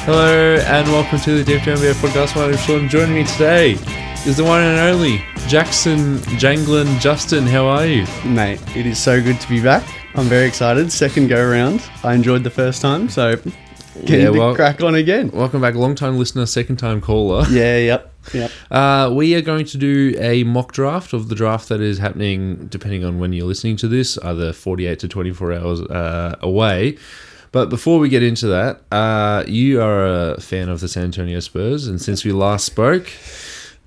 Hello and welcome to the DFT NBA podcast. My name is Sean. Joining me today is the one and only Jackson Janglin Justin. How are you? Mate, it is so good to be back. I'm very excited. Second go around. I enjoyed the first time, so crack on again. Welcome back, long time listener, second time caller. Yeah, yep. We are going to do a mock draft of the draft that is happening, depending on when you're listening to this, either 48 to 24 hours away. But before we get into that, you are a fan of the San Antonio Spurs, and since we last spoke,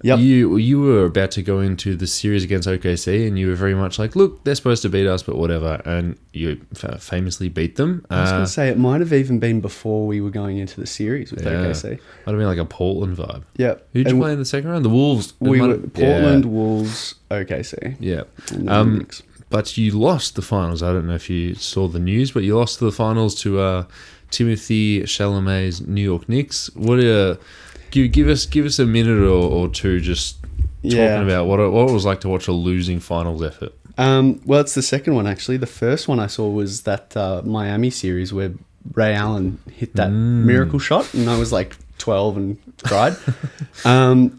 you were about to go into the series against OKC, and you were very much like, look, they're supposed to beat us, but whatever, and you famously beat them. I was going to say, it might have even been before we were going into the series with OKC. Might have been like a Portland vibe. Yeah. Who did you play in the second round? The Wolves. Portland, Wolves, OKC. Yeah. And Knicks. But you lost the finals. I don't know if you saw the news, but you lost the finals to Timothy Chalamet's New York Knicks. Give us a minute or two just talking about what it was like to watch a losing finals effort. Well, it's the second one, actually. The first one I saw was that Miami series where Ray Allen hit that miracle shot, and I was like 12 and cried.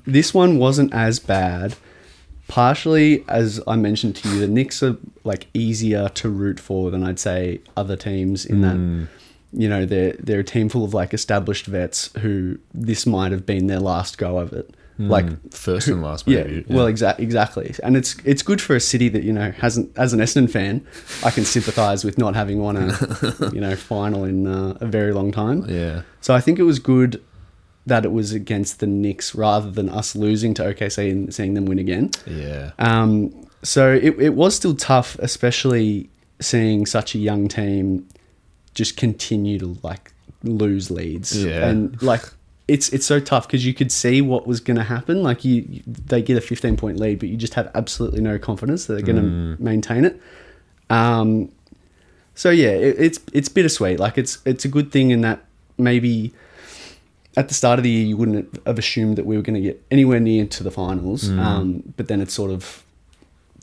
This one wasn't as bad. Partially, as I mentioned to you, the Knicks are like easier to root for than I'd say other teams in that, you know, they're a team full of like established vets who this might have been their last go of it. Like first and last, maybe. Yeah. Well, exactly. And it's good for a city that, you know, hasn't, as an Essendon fan, I can sympathise with not having won a, you know, final in a very long time. Yeah. So I think it was good that it was against the Knicks rather than us losing to OKC and seeing them win again. Yeah. So it was still tough, especially seeing such a young team just continue to like lose leads. Yeah. And like it's so tough because you could see what was going to happen. Like they get a 15-point lead, but you just have absolutely no confidence that they're going to maintain it. So yeah, it's bittersweet. Like it's a good thing in that maybe at the start of the year, you wouldn't have assumed that we were going to get anywhere near to the finals. But then it sort of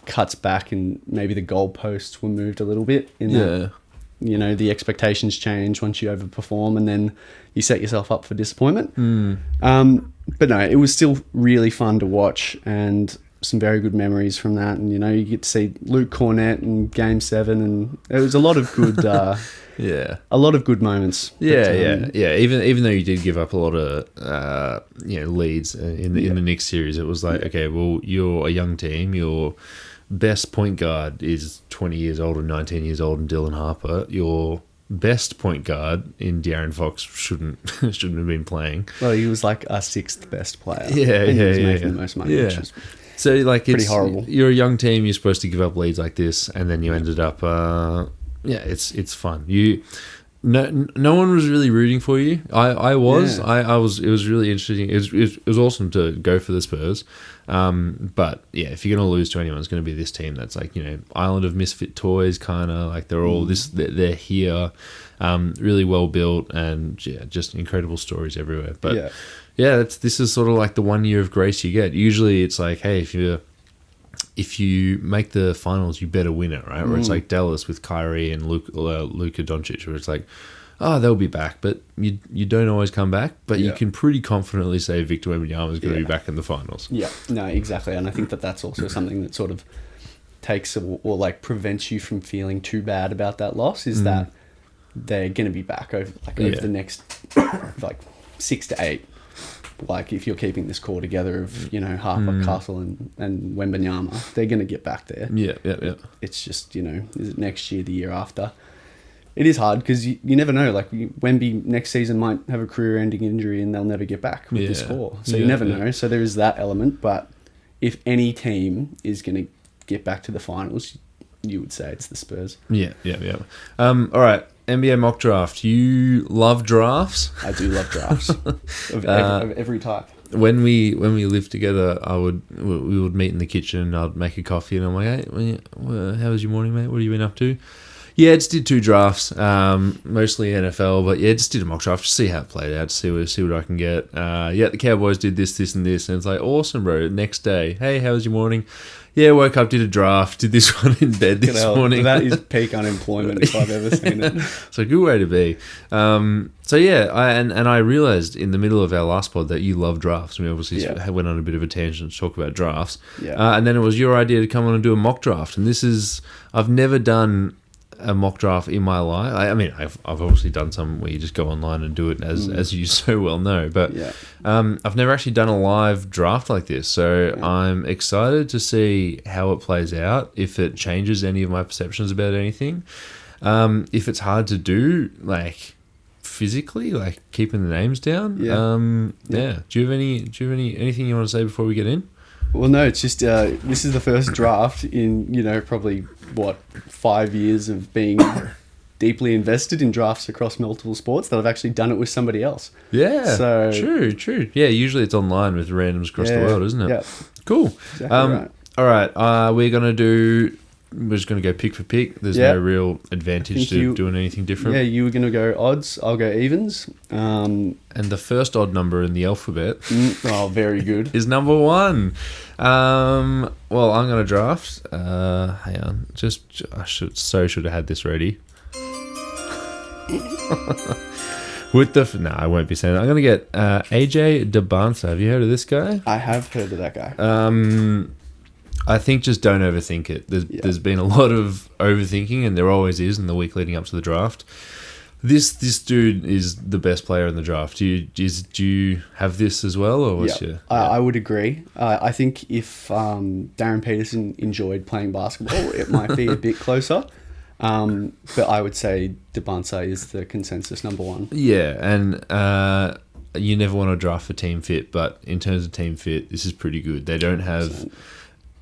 cuts back and maybe the goalposts were moved a little bit in that, you know, the expectations change once you overperform and then you set yourself up for disappointment. But no, it was still really fun to watch and some very good memories from that. And, you know, you get to see Luke Cornett in Game 7 and it was a lot of good... a lot of good moments. Even though you did give up a lot of leads in the Knicks series, it was like, okay, well, you're a young team. Your best point guard is 20 years old and 19 years old, and Dylan Harper. Your best point guard in De'Aaron Fox shouldn't have been playing. Well, he was like our sixth best player. He was making the most money. Which was so like pretty horrible. You're a young team. You're supposed to give up leads like this, and then you ended up. It's fun. No one was really rooting for you. I was. I was. It was really interesting. It was awesome to go for the Spurs. But yeah, if you're gonna lose to anyone, it's gonna be this team that's like, you know, island of misfit toys, kind of like they're all they're here, really well built, and just incredible stories everywhere. But this is sort of like the 1 year of grace you get. Usually, it's like, hey, if you make the finals, you better win it, right? Where it's like Dallas with Kyrie and Luka Doncic, where it's like, oh, they'll be back, but you don't always come back. But you can pretty confidently say Victor Wembanyama is going to be back in the finals. Yeah, no, exactly. And I think that's also something that sort of takes or like prevents you from feeling too bad about that loss, is that they're going to be back over the next like 6 to 8. Like if you're keeping this core together of, you know, Harper, Castle and Wembanyama, they're going to get back there. Yeah. It's just, you know, is it next year, the year after? It is hard because you never know. Like Wemby next season might have a career-ending injury and they'll never get back with this core. So you never know. So there is that element. But if any team is going to get back to the finals, you would say it's the Spurs. Yeah. All right. NBA mock draft. You love drafts? I do love drafts of every type. When we lived together, we would meet in the kitchen and I'd make a coffee and I'm like, hey, how was your morning, mate? What have you been up to? Yeah, just did 2 drafts, mostly NFL, but yeah, just did a mock draft to see how it played out, see what I can get. Yeah, the Cowboys did this, and this, and it's like, awesome, bro. Next day, hey, how was your morning? Yeah, woke up, did a draft, did this one in bed this morning. That is peak unemployment if I've ever seen it. It's a good way to be. So yeah, I realized in the middle of our last pod that you love drafts. We obviously went on a bit of a tangent to talk about drafts. Yeah. And then it was your idea to come on and do a mock draft. And I've never done a mock draft in my life. I mean, I've obviously done some where you just go online and do it as you so well know, but I've never actually done a live draft like this. So I'm excited to see how it plays out, if it changes any of my perceptions about anything. If it's hard to do, like physically, like keeping the names down. Yeah. Do you have anything you want to say before we get in? Well, no, it's just this is the first draft in, probably 5 years of being deeply invested in drafts across multiple sports that I've actually done it with somebody else. Yeah. So true. Yeah, usually it's online with randoms across the world, isn't it? Yeah. Cool. Exactly right. All right. We're just going to go pick for pick. There's no real advantage to doing anything different. Yeah, you were going to go odds. I'll go evens. And the first odd number in the alphabet very good. is number 1. Well, I'm going to draft. Hang on. I should have had this ready. No, I won't be saying that. I'm going to get AJ DeBansa. Have you heard of this guy? I have heard of that guy. I think just don't overthink it. There's been a lot of overthinking, and there always is in the week leading up to the draft. This dude is the best player in the draft. Do you have this as well, or what's your? I would agree. I think if Darren Peterson enjoyed playing basketball, it might be a bit closer. But I would say DeBansa is the consensus number 1. Yeah, and you never want to draft for team fit, but in terms of team fit, this is pretty good. They don't have,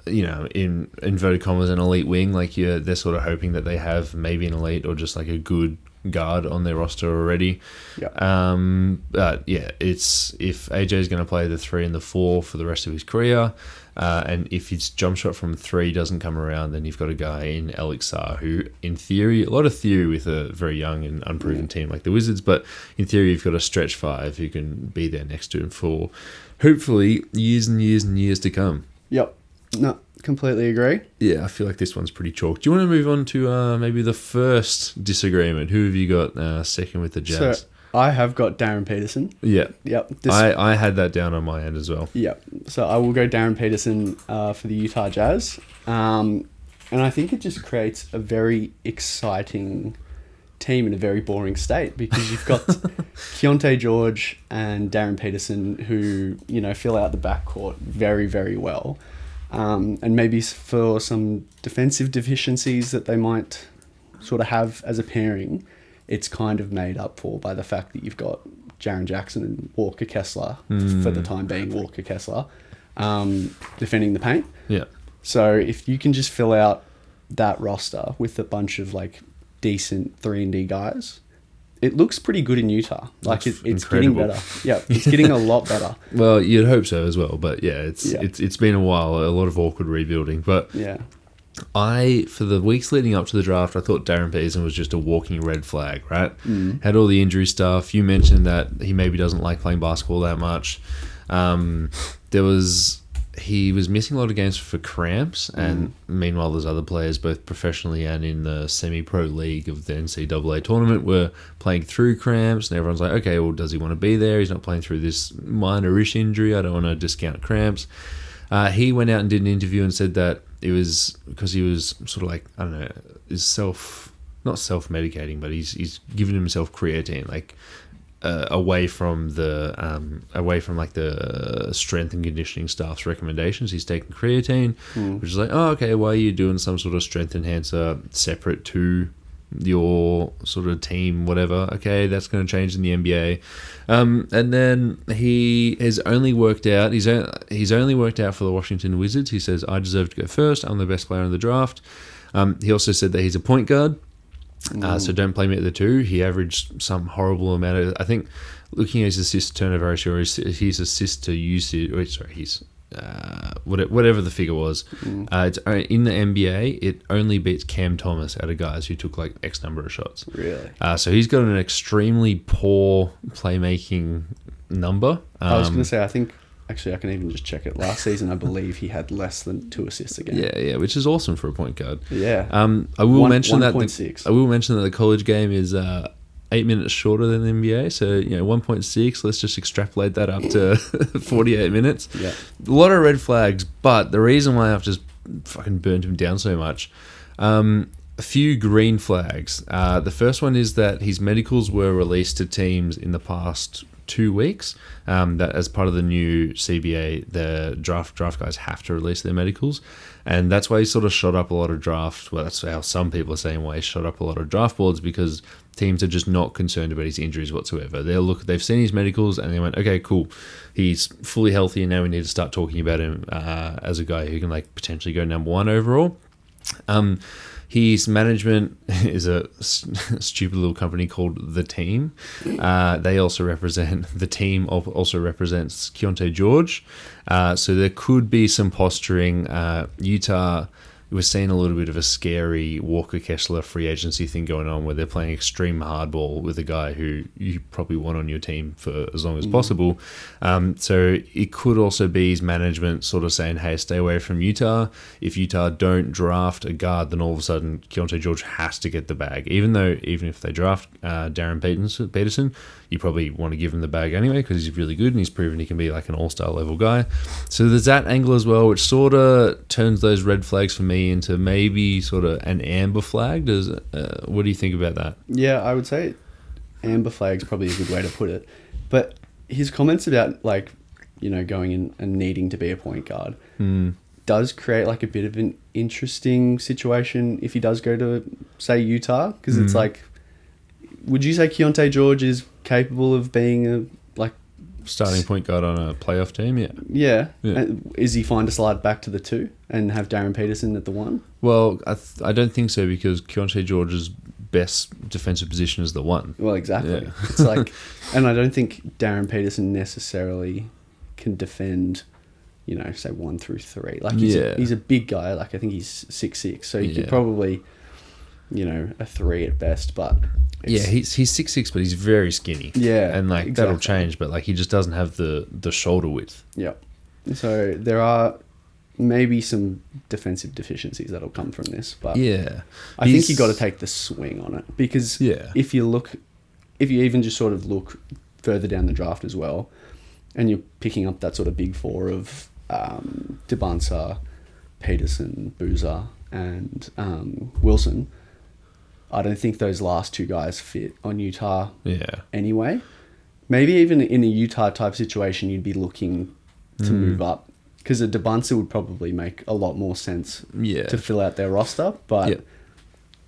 in inverted commas, an elite wing. Like they're sort of hoping that they have maybe an elite or just like a good guard on their roster already. But yeah, it's if AJ is going to play the 3 and the 4 for the rest of his career, and if his jump shot from 3 doesn't come around, then you've got a guy in Alex Sarr who, in theory, a lot of theory with a very young and unproven team like the Wizards, but in theory you've got a stretch 5 who can be there next to him for hopefully years and years and years to come. Yep. No, completely agree. Yeah, I feel like this one's pretty chalk. Do you want to move on to maybe the first disagreement? Who have you got second with the Jazz? So I have got Darren Peterson. Yeah. Yep. I had that down on my end as well. Yep. So I will go Darren Peterson for the Utah Jazz. And I think it just creates a very exciting team in a very boring state, because you've got Keontae George and Darren Peterson who, fill out the backcourt very, very well. And maybe for some defensive deficiencies that they might sort of have as a pairing, it's kind of made up for by the fact that you've got Jaren Jackson and Walker Kessler, for the time being Walker Kessler, defending the paint. Yeah. So if you can just fill out that roster with a bunch of like decent 3-and-D guys, it looks pretty good in Utah. Like it's getting better. Yeah, it's getting a lot better. Well, you'd hope so as well, but it's been a while, a lot of awkward rebuilding. But for the weeks leading up to the draft, I thought Darren Peterson was just a walking red flag, right? Had all the injury stuff. You mentioned that he maybe doesn't like playing basketball that much. He was missing a lot of games for cramps, and meanwhile there's other players both professionally and in the semi-pro league of the NCAA tournament were playing through cramps, and everyone's like, okay, well, does he want to be there? He's not playing through this minor-ish injury. I don't want to discount cramps. He went out and did an interview and said that it was because he was sort of like, I don't know, not self-medicating, but he's giving himself creatine, like away from like the strength and conditioning staff's recommendations. He's taking creatine, which is like, oh, okay, why are you doing some sort of strength enhancer separate to your sort of team, whatever? Okay, that's going to change in the NBA. And then he has only worked out. He's only worked out for the Washington Wizards. He says, I deserve to go first. I'm the best player in the draft. He also said that he's a point guard. So don't play me at the 2. He averaged some horrible amount of, I think, looking at his assist turnover ratio, his assist to usage, his whatever the figure was. It's in the NBA. It only beats Cam Thomas out of guys who took like X number of shots. Really? So he's got an extremely poor playmaking number. I was going to say, I think. Actually, I can even just check it. Last season, I believe he had less than 2 assists a game. Yeah, which is awesome for a point guard. Yeah. I will mention 1.6. I will mention that the college game is 8 minutes shorter than the NBA. So 1.6. Let's just extrapolate that up to 48 minutes. Yeah. A lot of red flags, but the reason why I've just fucking burned him down so much. A few green flags. The first one is that his medicals were released to teams in the past 2 weeks. That as part of the new CBA, the draft guys have to release their medicals, and that's why he sort of shot up a lot of draft. Well, that's how some people are saying why he shot up a lot of draft boards, because teams are just not concerned about his injuries whatsoever. They've seen his medicals and they went, okay, cool, he's fully healthy, and now we need to start talking about him as a guy who can like potentially go number 1 overall. His management is a stupid little company called The Team. They also represent, the team also represents Keontae George. So there could be some posturing. Utah, we're seeing a little bit of a scary Walker Kessler free agency thing going on, where they're playing extreme hardball with a guy who you probably want on your team for as long as possible. So it could also be his management sort of saying, hey, stay away from Utah. If Utah don't draft a guard, then all of a sudden Keontae George has to get the bag. Even if they draft Darren Peterson, you probably want to give him the bag anyway, because he's really good and he's proven he can be like an all-star level guy. So there's that angle as well, which sort of turns those red flags for me into maybe sort of an amber flag. What do you think about that? Yeah, I would say amber flag's probably a good way to put it. But his comments about like, going in and needing to be a point guard does create like a bit of an interesting situation if he does go to, say, Utah, because it's like, would you say Keontae George is capable of being a starting point guard on a playoff team? Yeah. And is he fine to slide back to the 2 and have Darren Peterson at the 1? Well, I don't think so, because Keontae George's best defensive position is the 1. Well, exactly. Yeah. It's like, and I don't think Darren Peterson necessarily can defend, say 1 through 3. Like he's a big guy. Like I think he's 6'6", so he could probably, a 3 at best, but. He's 6'6", but he's very skinny. Yeah, and like that'll change, but like he just doesn't have the shoulder width. Yeah, so there are maybe some defensive deficiencies that'll come from this, but I think you got to take the swing on it, because if you even just sort of look further down the draft as well, and you're picking up that sort of big 4 of Debunsa, Peterson, Boozer, and Wilson. I don't think those last 2 guys fit on Utah anyway. Maybe even in a Utah type situation, you'd be looking to move up, because a Debunsa would probably make a lot more sense to fill out their roster. But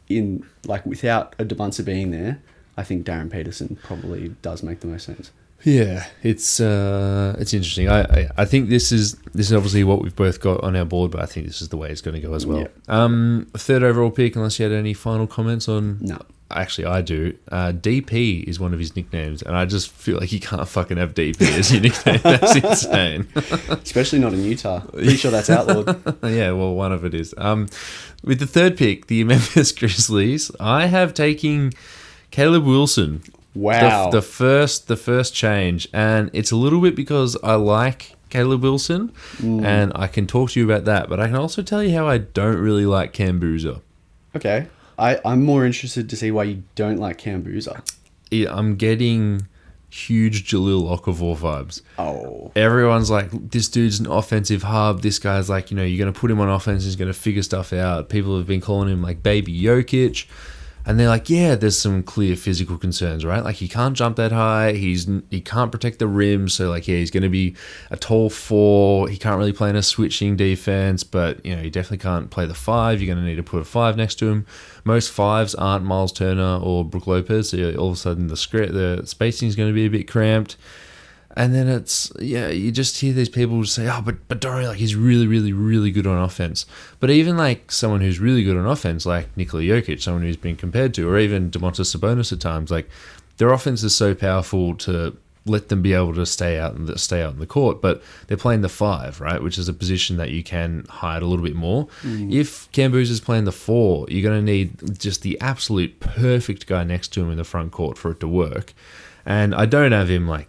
without a Debunsa being there, I think Darren Peterson probably does make the most sense. Yeah, it's interesting. I think this is obviously what we've both got on our board, but I think this is the way it's going to go as well. Yeah. 3rd overall pick, unless you had any final comments on... No. Actually, I do. DP is one of his nicknames, and I just feel like you can't fucking have DP as your nickname. That's insane. Especially not in Utah. Pretty sure that's outlawed. Yeah, well, one of it is. With the 3rd pick, the Memphis Grizzlies, I have taken Caleb Wilson. Wow. The first change, and it's a little bit because I like Caleb Wilson, and I can talk to you about that, but I can also tell you how I don't really like Cam Boozer. Okay. I'm more interested to see why you don't like Cam Boozer. I'm getting huge Jahlil Okafor vibes. Oh. Everyone's like, this dude's an offensive hub. This guy's like, you're going to put him on offense, he's going to figure stuff out. People have been calling him like Baby Jokic. And they're like, yeah, there's some clear physical concerns, right? Like, he can't jump that high. He can't protect the rim. So, like, he's going to be a tall 4. He can't really play in a switching defense, but, he definitely can't play the 5. You're going to need to put a 5 next to him. Most 5s aren't Miles Turner or Brook Lopez. So, all of a sudden, the spacing is going to be a bit cramped. And then you just hear these people say, oh, but Dorian, like, he's really, really, really good on offense. But even, like, someone who's really good on offense, like Nikola Jokic, someone who's been compared to, or even Domantas Sabonis at times, like, their offense is so powerful to let them be able to stay out in the court, but they're playing the 5, right, which is a position that you can hide a little bit more. If Camboose is playing the 4, you're going to need just the absolute perfect guy next to him in the front court for it to work. And I don't have him I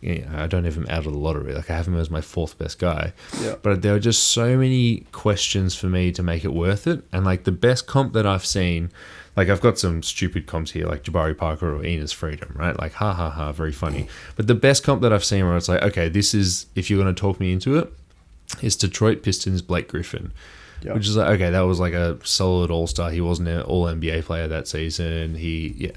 don't have him out of the lottery. Like, I have him as my 4th best guy. Yeah. But there are just so many questions for me to make it worth it. And like the best comp that I've seen, like I've got some stupid comps here, like Jabari Parker or Enos Freedom, right? Like, ha ha ha, very funny. But the best comp that I've seen where it's like, okay, this is, if you're going to talk me into it, is Detroit Pistons Blake Griffin. Yep. Which is like, okay, that was like a solid all-star. He wasn't an all-NBA player that season. He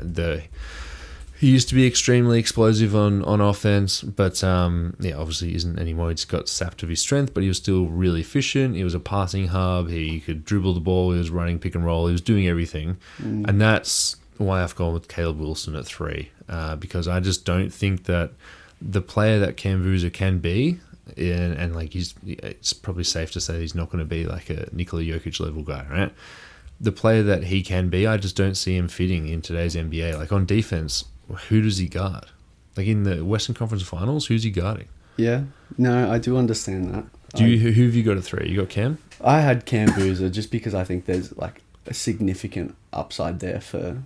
used to be extremely explosive on offense, but obviously isn't anymore. He just got sapped of his strength, but he was still really efficient. He was a passing hub. He could dribble the ball. He was running pick and roll. He was doing everything. And that's why I've gone with Caleb Wilson at 3, because I just don't think that the player that Camboose can be, and like it's probably safe to say he's not going to be like a Nikola Jokic level guy, right? The player that he can be, I just don't see him fitting in today's NBA. Like on defense, who does he guard? Like in the Western Conference Finals, who's he guarding? Yeah, no, I do understand that. Who have you got at 3? You got Cam? I had Cam Boozer just because I think there's like a significant upside there for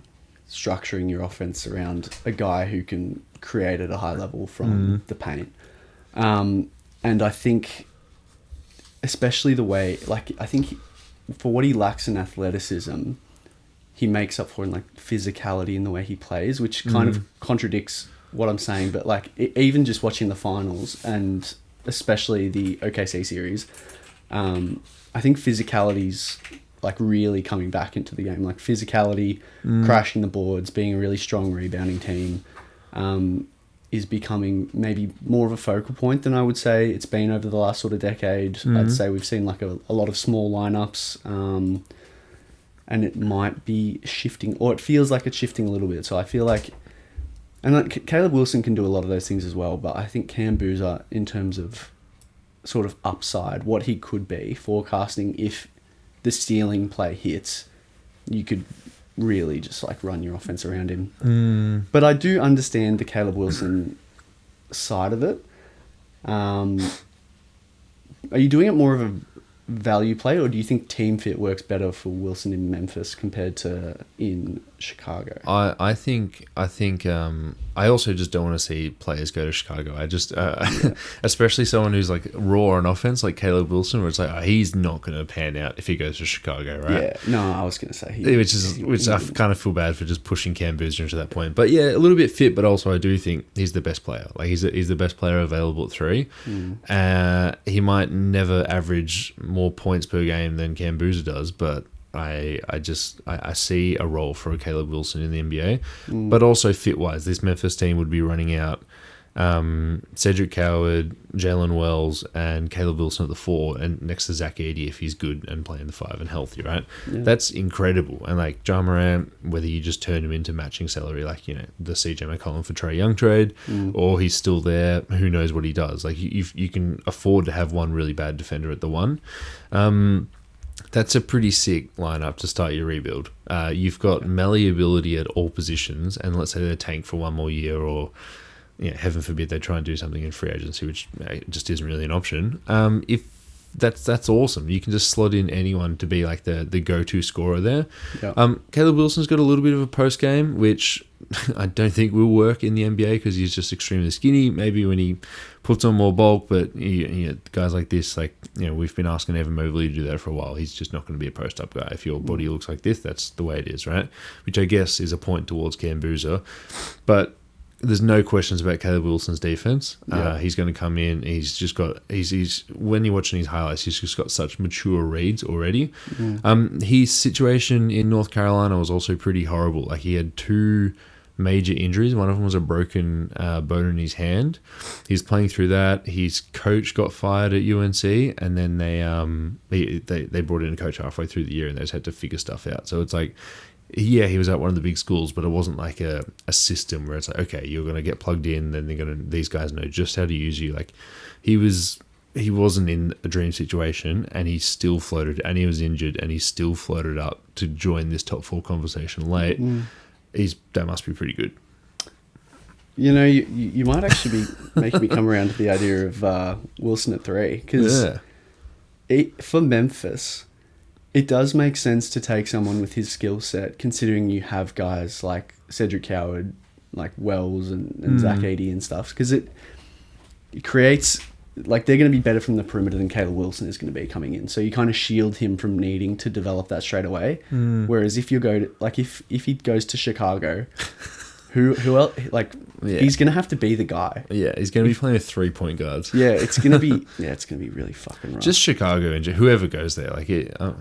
structuring your offense around a guy who can create at a high level from the paint. And I think, especially the way, like, I think for what he lacks in athleticism, he makes up for in like physicality in the way he plays, which kind of contradicts what I'm saying. But like even just watching the finals and especially the OKC series, I think physicality's like really coming back into the game. Like physicality, crashing the boards, being a really strong rebounding team, is becoming maybe more of a focal point than I would say it's been over the last sort of decade. I'd say we've seen like a lot of small lineups, and it might be shifting, or it feels like it's shifting a little bit. So I feel like, and like Caleb Wilson can do a lot of those things as well, but I think Cam Boozer, in terms of sort of upside, what he could be, forecasting if the stealing play hits, you could really just like run your offense around him. But I do understand the Caleb Wilson side of it. Are you doing it more of a value play, or do you think team fit works better for Wilson in Memphis compared to in Chicago? I think I also just don't want to see players go to Chicago. I just especially someone who's like raw on offense like Caleb Wilson, where it's like he's not going to pan out if he goes to Chicago, right? Yeah, no, I was going to say which I kind of feel bad for just pushing Cam Boozer into that point. But yeah, a little bit fit, but also I do think he's the best player. Like he's the best player available at 3. He might never average more points per game than Cam Boozer does, but I see a role for Caleb Wilson in the NBA. But also fit wise, this Memphis team would be running out Cedric Coward, Jalen Wells, and Caleb Wilson at the 4, and next to Zach Edey if he's good and playing the 5 and healthy, right? Yeah. That's incredible. And like Ja Morant, whether you just turn him into matching salary, like the CJ McCollum for Trae Young trade, or he's still there, who knows what he does? Like you can afford to have one really bad defender at the 1. That's a pretty sick lineup to start your rebuild. You've got malleability at all positions, and let's say they tank for one more year, or heaven forbid they try and do something in free agency, which just isn't really an option. If that's awesome, you can just slot in anyone to be like the go-to scorer there. Yeah. Caleb Wilson's got a little bit of a post game, which I don't think will work in the NBA because he's just extremely skinny. Maybe when he puts on more bulk, but guys like this, we've been asking Evan Mobley to do that for a while. He's just not going to be a post-up guy. If your body looks like this, that's the way it is, right? Which I guess is a point towards Cam Boozer. But there's no questions about Caleb Wilson's defense. Yeah. He's going to come in. He's just got. He's when you're watching his highlights, he's just got such mature reads already. His situation in North Carolina was also pretty horrible. Like he had 2 major injuries. One of them was a broken bone in his hand. He's playing through that. His coach got fired at UNC, and then they brought in a coach halfway through the year, and they just had to figure stuff out. So it's like, yeah, he was at one of the big schools, but it wasn't like a system where it's like, okay, you're going to get plugged in, then these guys know just how to use you. Like he wasn't in a dream situation, and he still floated, and he was injured, and he still floated up to join this top 4 conversation late. That must be pretty good. You might actually be making me come around to the idea of Wilson at 3, because for Memphis, it does make sense to take someone with his skill set, considering you have guys like Cedric Howard, like Wells and Zach Edey and stuff, because it creates, like, they're going to be better from the perimeter than Caleb Wilson is going to be coming in. So you kind of shield him from needing to develop that straight away. Whereas if you go to, like, if he goes to Chicago, who else, like, he's going to have to be the guy. Yeah, he's going to be playing with 3-point guards. Yeah, it's going to be really fucking rough. Just Chicago and whoever goes there. Like,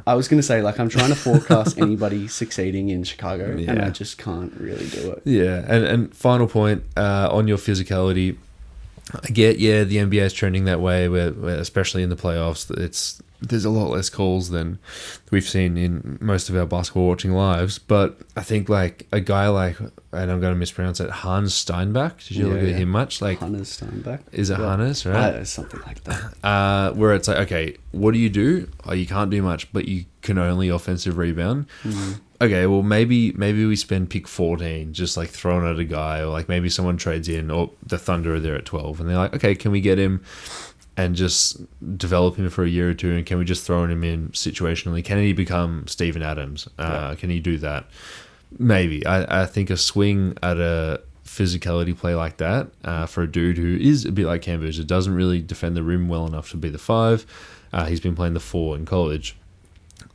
I was going to say, like, I'm trying to forecast anybody succeeding in Chicago, and I just can't really do it. Yeah, and final point on your physicality. I get, the NBA is trending that way, where especially in the playoffs, there's a lot less calls than we've seen in most of our basketball watching lives. But I think, like, a guy like, and I'm going to mispronounce it, Hans Steinbach. Did you look at him much? Like, Hannes Steinbach. Is it Hannes, right? Something like that. Where it's like, okay, what do you do? Oh, you can't do much, but you can only offensive rebound. Okay, well, maybe we spend pick 14 just, like, throwing at a guy, or, like, maybe someone trades in, or the Thunder are there at 12, and they're like, okay, can we get him and just develop him for a year or two, and can we just throw him in situationally? Can he become Steven Adams? Can he do that? Maybe. I think a swing at a physicality play like that for a dude who is a bit like Cam Boozer, doesn't really defend the rim well enough to be the 5. He's been playing the 4 in college.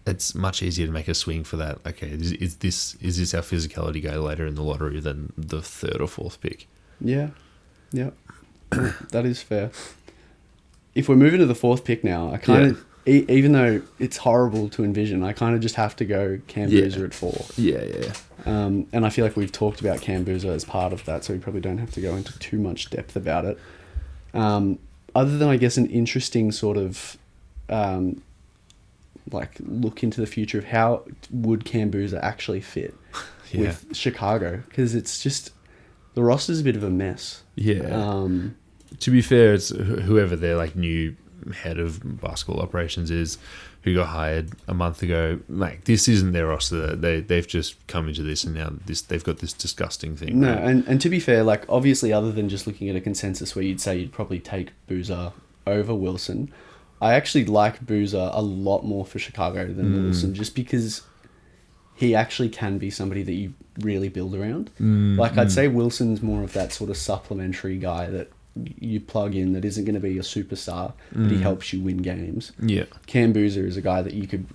It's much easier to make a swing for that. Okay, is this our physicality guy later in the lottery than the 3rd or 4th pick? Yeah. That is fair. If we're moving to the 4th pick now, I kind of, even though it's horrible to envision, I kind of just have to go Cam Boozer at 4. Yeah. And I feel like we've talked about Cam Boozer as part of that, so we probably don't have to go into too much depth about it. Other than, I guess, an interesting sort of like, look into the future of how would Cam Boozer actually fit with Chicago, because it's just, the roster's a bit of a mess. To be fair, it's whoever their, like, new head of basketball operations is, who got hired a month ago. Like, this isn't their roster. They've just come into this, and now they've got this disgusting thing. No, right? and to be fair, like, obviously, other than just looking at a consensus where you'd say you'd probably take Boozer over Wilson, I actually like Boozer a lot more for Chicago than Wilson, just because he actually can be somebody that you really build around. I'd say Wilson's more of that sort of supplementary guy that you plug in that isn't going to be a superstar, but he helps you win games. Yeah. Cam Boozer is a guy that you could,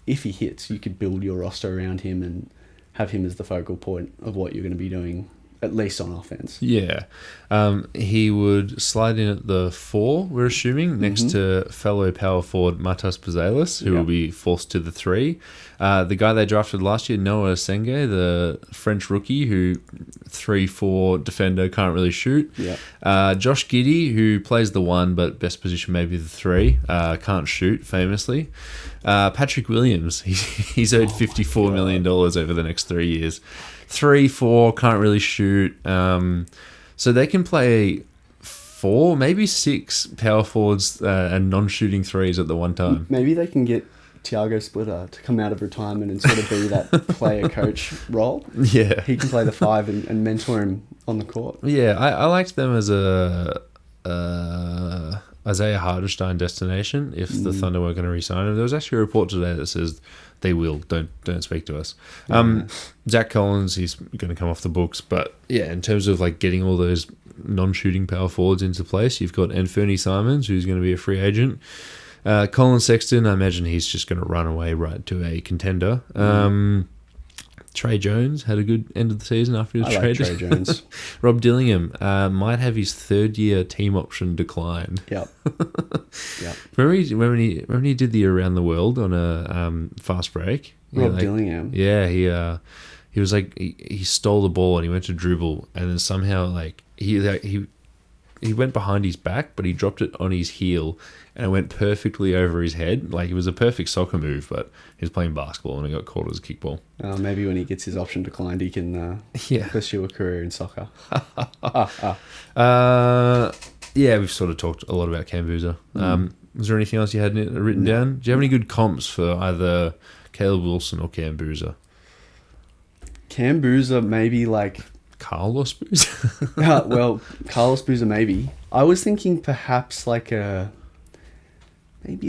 if he hits, you could build your roster around him and have him as the focal point of what you're going to be doing, at least on offense. Yeah. He would slide in at the 4, we're assuming, next to fellow power forward Matas Pazelis, who will be forced to the 3. The guy they drafted last year, Noah Senge, the French rookie, who 3-4 defender, can't really shoot. Josh Giddey, who plays the 1, but best position maybe the 3, can't shoot, famously. Patrick Williams, he's owed $54 million over the next 3 years. 3-4, can't really shoot. So they can play 4, maybe 6 power forwards and non-shooting 3s at the one time. Maybe they can get Tiago Splitter to come out of retirement and sort of be that player-coach role. Yeah. He can play the 5 and mentor him on the court. Yeah, I liked them as a Isaiah Hartenstein destination if the Thunder were going to re-sign him. There was actually a report today that says they will. Don't speak to us. Zach Collins, he's going to come off the books. But, yeah, in terms of, like, getting all those non-shooting power forwards into place, you've got Anthony Simons, who's going to be a free agent. Colin Sexton, I imagine he's just going to run away right to a contender. Trey Jones had a good end of the season after he was traded. Like Trey Jones. Rob Dillingham might have his 3rd-year team option declined. Yep. Remember when he did the around the world on a fast break? Rob Dillingham. Yeah, he was like he stole the ball and he went to dribble, and then somehow like he went behind his back, but he dropped it on his heel, and it went perfectly over his head. Like, it was a perfect soccer move, but he was playing basketball and it got called as a kickball. Maybe when he gets his option declined, he can pursue a career in soccer. Yeah, we've sort of talked a lot about Cam Boozer. Was there anything else you had written down? Do you have any good comps for either Caleb Wilson or Cam Boozer? Cam Boozer, maybe like Carlos Boozer? Well, Carlos Boozer maybe. I was thinking perhaps maybe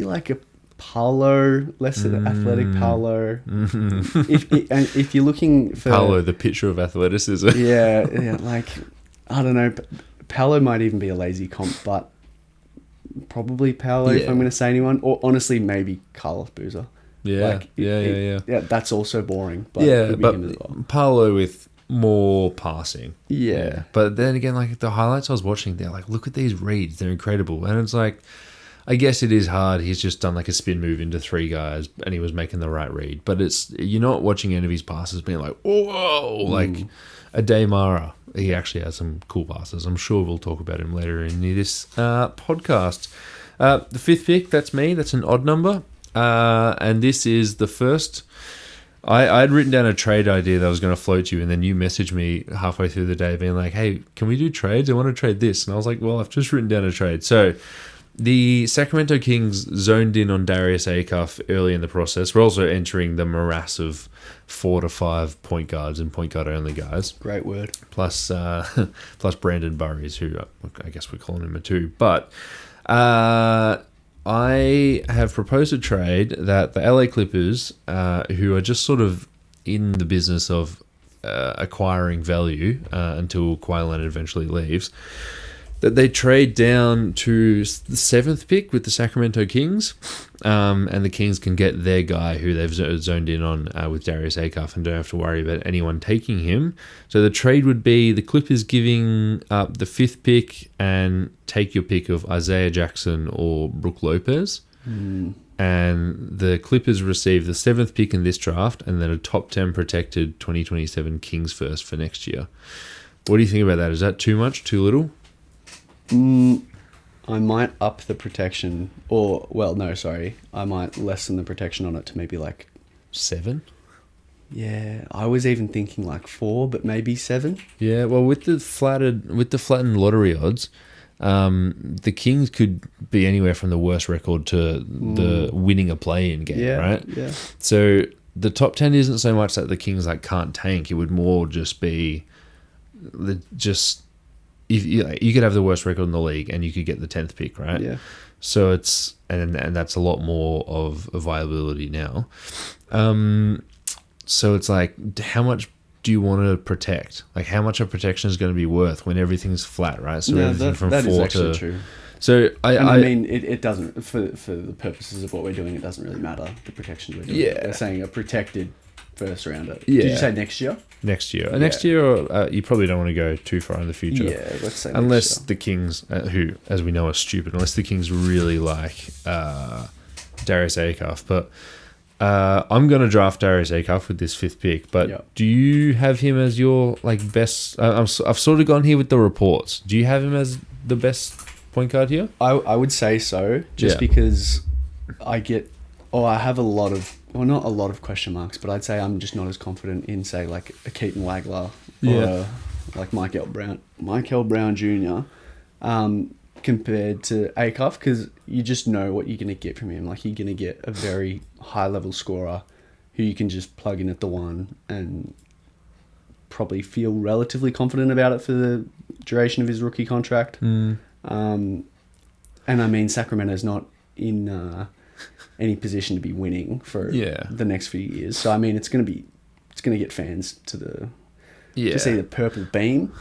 like a Paulo, less of the athletic Paulo. If you're looking for Paulo, the picture of athleticism. yeah, like I don't know. Paulo might even be a lazy comp, but probably Paulo if I'm going to say anyone. Or honestly, maybe Carlos Boozer. Yeah, yeah. That's also boring. But Yeah, it could be but him as well. Paulo with more passing. Yeah. But then again, like the highlights I was watching, they're like, look at these reads, they're incredible. And it's like, I guess it is hard. He's just done like a spin move into three guys and he was making the right read. But you're not watching any of his passes being like, whoa, like a Daymara. He actually has some cool passes. I'm sure we'll talk about him later in this podcast. The fifth pick, that's me. That's an odd number. And this is the first. I had written down a trade idea that I was going to float you, and then you messaged me halfway through the day being like, hey, can we do trades? I want to trade this. And I was like, well, I've just written down a trade. So the Sacramento Kings zoned in on Darius Acuff early in the process. We're also entering the morass of 4 to 5 point guards and point guard only guys. Great word. Plus Brandon Burries, who I guess we're calling him a 2. But I have proposed a trade that the LA Clippers, who are just sort of in the business of acquiring value until Kawhi Leonard eventually leaves, that they trade down to the 7th pick with the Sacramento Kings, and the Kings can get their guy who they've zoned in on with Darius Acuff and don't have to worry about anyone taking him. So the trade would be the Clippers giving up the 5th pick and take your pick of Isaiah Jackson or Brook Lopez. And the Clippers receive the 7th pick in this draft and then a top 10 protected 2027 Kings first for next year. What do you think about that? Is that too much, too little? I might up the protection, I might lessen the protection on it to maybe like 7? Yeah, I was even thinking like 4, but maybe 7. Yeah, well, with the flattened lottery odds, the Kings could be anywhere from the worst record to the winning a play-in game, right? Yeah. So the top 10 isn't so much that the Kings like can't tank. It would more just be if you could have the worst record in the league and you could get the 10th pick, right? Yeah. So it's and that's a lot more of a viability now. So it's like, how much do you want to protect? Like, how much a protection is going to be worth when everything's flat, right? So everything from that 4 is actually to true. So I mean, it doesn't for the purposes of what we're doing. It doesn't really matter the protections we're doing. Yeah. They're saying a protected first rounder. Yeah. Did you say next year? Next year. Yeah. Next year, you probably don't want to go too far in the future. Yeah, let's say unless next year. the Kings, who, as we know, are stupid, unless the Kings really like Darius Acuff. But I'm going to draft Darius Acuff with this 5th pick. But do you have him as your like best? I've sort of gone here with the reports. Do you have him as the best point guard here? I would say so, just because I have a lot of, well, not a lot of question marks, but I'd say I'm just not as confident in, say, like a Keaton Wagler or like Michael Brown Jr. Compared to Acuff, because you just know what you're going to get from him. Like, you're going to get a very high-level scorer who you can just plug in at the 1 and probably feel relatively confident about it for the duration of his rookie contract. And I mean, Sacramento's not in any position to be winning for the next few years. So I mean, it's going to get fans to see the purple beam.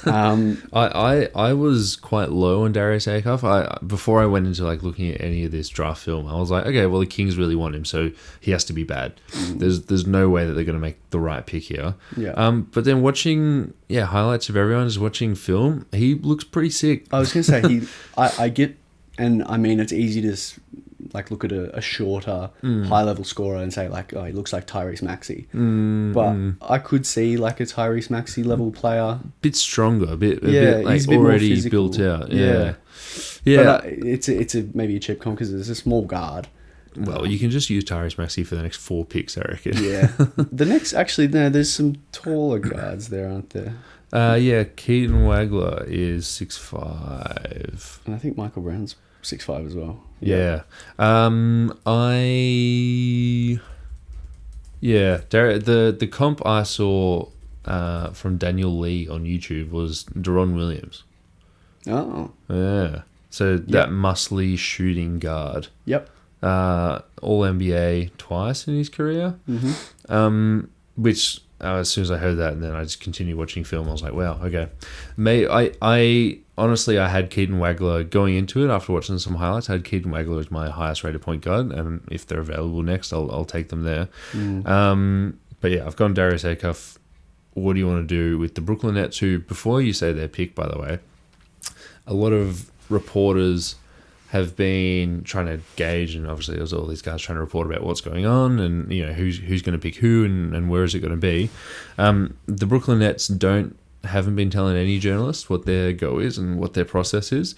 I was quite low on Darius Acuff. Before I went into like looking at any of this draft film, I was like, okay, well, the Kings really want him, so he has to be bad. There's no way that they're going to make the right pick here. But then watching highlights of everyone, just watching film, he looks pretty sick. I was going to say I get, and I mean, it's easy to like look at a shorter, high-level scorer and say like, oh, he looks like Tyrese Maxey. But I could see like a Tyrese Maxey level player, bit stronger, a bit like he's a bit already built out. Yeah. But it's maybe a cheap comp because it's a small guard. Well, you can just use Tyrese Maxey for the next 4 picks, I reckon. Yeah. There's some taller guards there, aren't there? Keaton Wagler is 6'5", and I think Michael Brown's 6'5" as well. Yeah. The comp I saw from Daniel Lee on YouTube was Deron Williams. Oh. Yeah. So that muscly shooting guard. Yep. All NBA twice in his career. Which as soon as I heard that, and then I just continued watching film, I was like, wow, okay. I honestly, I had Keaton Wagler going into it after watching some highlights. I had Keaton Wagler as my highest rated point guard, and if they're available next, I'll take them there. But yeah, I've gone Darius Acuff. What do you want to do with the Brooklyn Nets, who, before you say their pick, by the way, a lot of reporters have been trying to gauge, and obviously there's all these guys trying to report about what's going on and, you know, who's going to pick who and where is it going to be. The Brooklyn Nets haven't been telling any journalist what their go is and what their process is.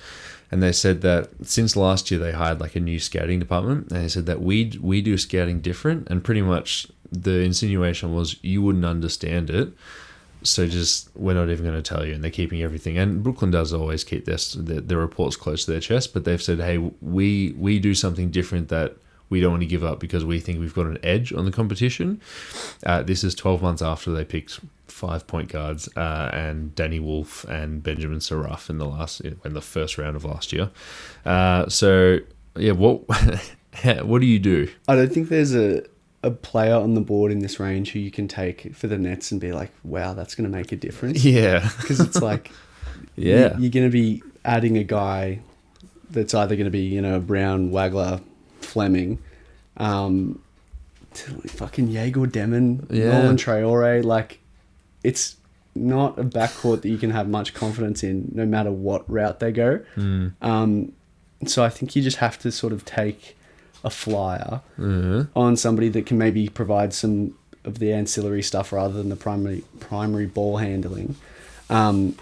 And they said that since last year they hired like a new scouting department, and they said that we do scouting different, and pretty much the insinuation was you wouldn't understand it. So just, we're not even going to tell you, and they're keeping everything. And Brooklyn does always keep their reports close to their chest, but they've said, hey, we do something different that we don't want to give up because we think we've got an edge on the competition. This is 12 months after they picked 5 point guards and Danny Wolf and Benjamin Saraf in the first round of last year. So yeah, what do you do? I don't think there's a player on the board in this range who you can take for the Nets and be like, wow, that's going to make a difference. Yeah. Because it's like, you're going to be adding a guy that's either going to be, you know, Brown, Wagler, Fleming, fucking Jaeger Demon, Nolan Traore. Like, it's not a backcourt that you can have much confidence in no matter what route they go. So I think you just have to sort of take a flyer on somebody that can maybe provide some of the ancillary stuff rather than the primary ball handling,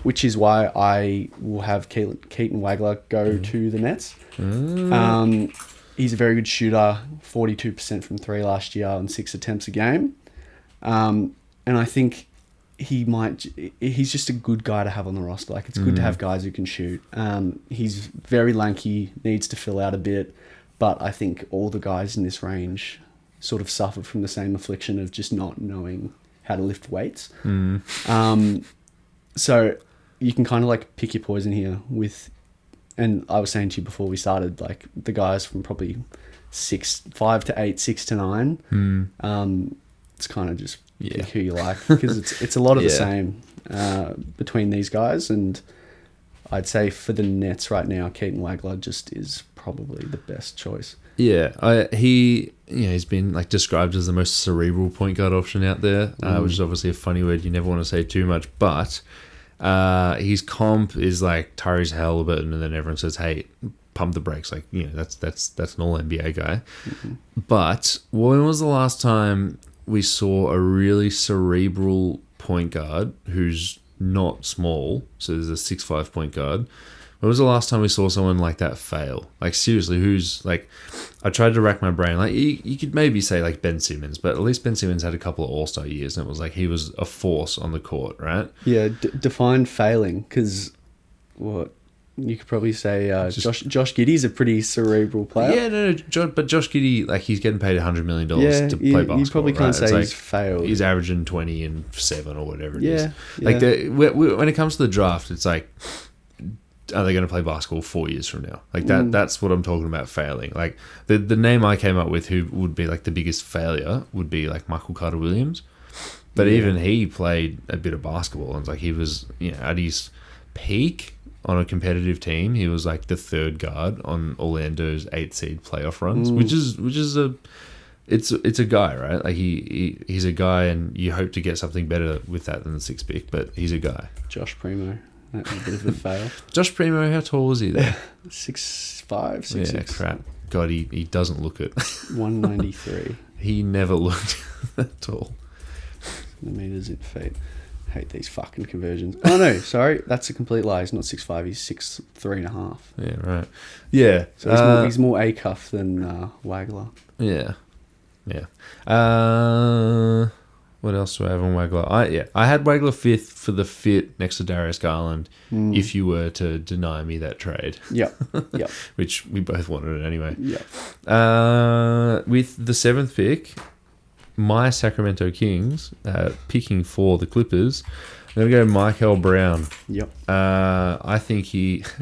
which is why I will have Keaton Wagler go to the Nets. He's a very good shooter, 42% from 3 last year on 6 attempts a game. And I think he's just a good guy to have on the roster. Like, it's good to have guys who can shoot. He's very lanky, needs to fill out a bit. But I think all the guys in this range sort of suffer from the same affliction of just not knowing how to lift weights. So you can kind of like pick your poison here with, and I was saying to you before we started, like the guys from probably 5 to 8, 6 to 9. It's kind of just pick who you like, because it's a lot of the same between these guys. And I'd say for the Nets right now, Keaton Wagler just is probably the best choice. Yeah, he's been like described as the most cerebral point guard option out there, which is obviously a funny word. You never want to say too much, but his comp is like Tyrese Halliburton, and then everyone says, "Hey, pump the brakes." Like, you know, that's an all NBA guy. But when was the last time we saw a really cerebral point guard who's not small? So there's a 6'5" point guard. When was the last time we saw someone like that fail? Like, seriously, who's like... I tried to rack my brain. Like, you could maybe say like Ben Simmons, but at least Ben Simmons had a couple of all-star years, and it was like he was a force on the court, right? Yeah, define failing, because what... You could probably say Josh Giddey's a pretty cerebral player. Yeah, no, but Josh Giddey, like, he's getting paid $100 million to play basketball. You probably can't say he's failed. He's averaging 20 and 7 or whatever it is. Like, when it comes to the draft, it's like, are they going to play basketball 4 years from now? Like, that's what I'm talking about failing. Like, the name I came up with who would be like the biggest failure would be like Michael Carter Williams. But even he played a bit of basketball, and it's like he was, you know, at his peak on a competitive team, he was like the third guard on Orlando's 8th seed playoff runs, which is a guy, right? Like he's a guy, and you hope to get something better with that than the 6th pick, but he's a guy. Josh Primo, that was a bit of a fail. Josh Primo, how tall was he there? 6'5", 6'6". Yeah, crap. God, he doesn't look it. 193. He never looked that tall. The meters in feet. Hate these fucking conversions. Oh no, sorry, that's a complete lie. He's not 6'5", he's 6'3.5". Yeah, right. Yeah. So he's more A-cuff than Wagler. Yeah. What else do I have on Wagler? I had Wagler 5th for the fit next to Darius Garland, if you were to deny me that trade. Yep. Which we both wanted it anyway. Yep. With the 7th pick, my Sacramento Kings, picking for the Clippers, I'm going to go Michael Brown. Yep. I think if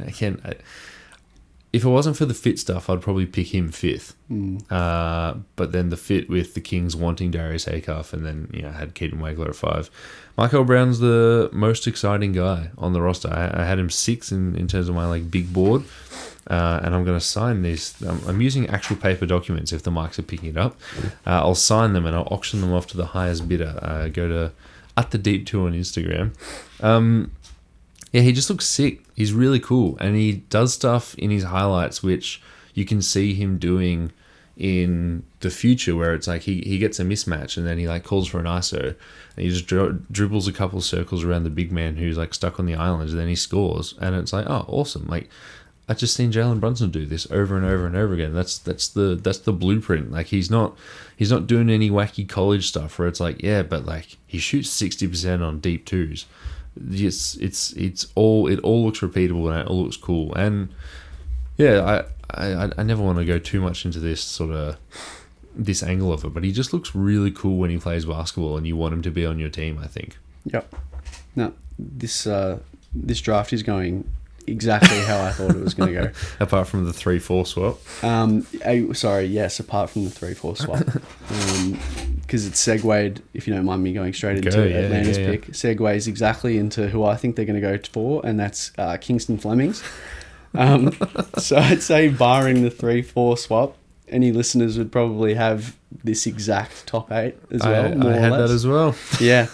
it wasn't for the fit stuff, I'd probably pick him fifth. But then the fit with the Kings wanting Darius Acuff, and then had Keaton Waigler at 5. Michael Brown's the most exciting guy on the roster. I had him 6 in terms of my big board, and I'm going to sign these. I'm using actual paper documents if the mics are picking it up. I'll sign them and I'll auction them off to the highest bidder. Go to @thedeep2 on Instagram. Yeah, he just looks sick. He's really cool. And he does stuff in his highlights which you can see him doing in the future, where it's like he gets a mismatch and then he calls for an ISO and he just dribbles a couple of circles around the big man who's stuck on the island, and then he scores. And it's oh, awesome. I just seen Jalen Brunson do this over and over and over again. That's the blueprint. He's not doing any wacky college stuff where it's but he shoots 60% on deep twos. Yes, it all looks repeatable and it all looks cool. And I never want to go too much into this this angle of it, but he just looks really cool when he plays basketball, and you want him to be on your team, I think. Yep. No, this draft is going exactly how I thought it was going to go. Apart from the 3-4 swap. Apart from the 3-4 swap. Because it's segued, if you don't mind me going straight into Atlanta's pick, segues exactly into who I think they're going to go for, and that's Kingston Flemings. So I'd say barring the 3-4 swap, any listeners would probably have this exact top 8 as well. I had that as well. Yeah.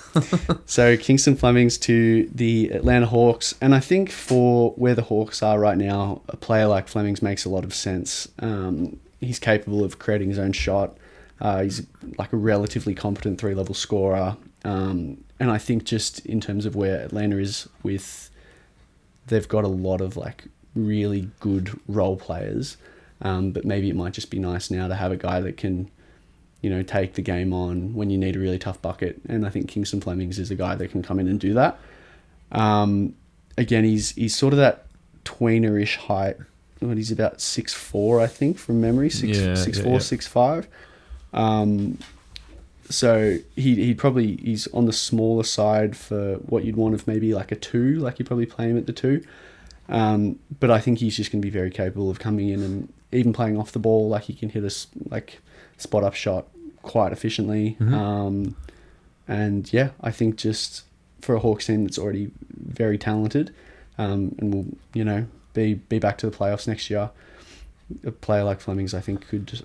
So Kingston Flemings to the Atlanta Hawks. And I think for where the Hawks are right now, a player like Flemings makes a lot of sense. He's capable of creating his own shot. He's a relatively competent 3-level scorer. And I think just in terms of where Atlanta is they've got a lot of really good role players. But maybe it might just be nice now to have a guy that can, take the game on when you need a really tough bucket. And I think Kingston Flemings is a guy that can come in and do that. Again, he's sort of that tweener-ish height. He's about 6'4", I think, from memory. 6'4", 6'5". So he's on the smaller side for what you'd want of maybe a 2. You'd probably play him at the 2. But I think he's just going to be very capable of coming in and even playing off the ball. He can hit a spot up shot quite efficiently. Mm-hmm. And yeah, I think just for a Hawks team that's already very talented, and will be back to the playoffs next year, a player like Flemings I think could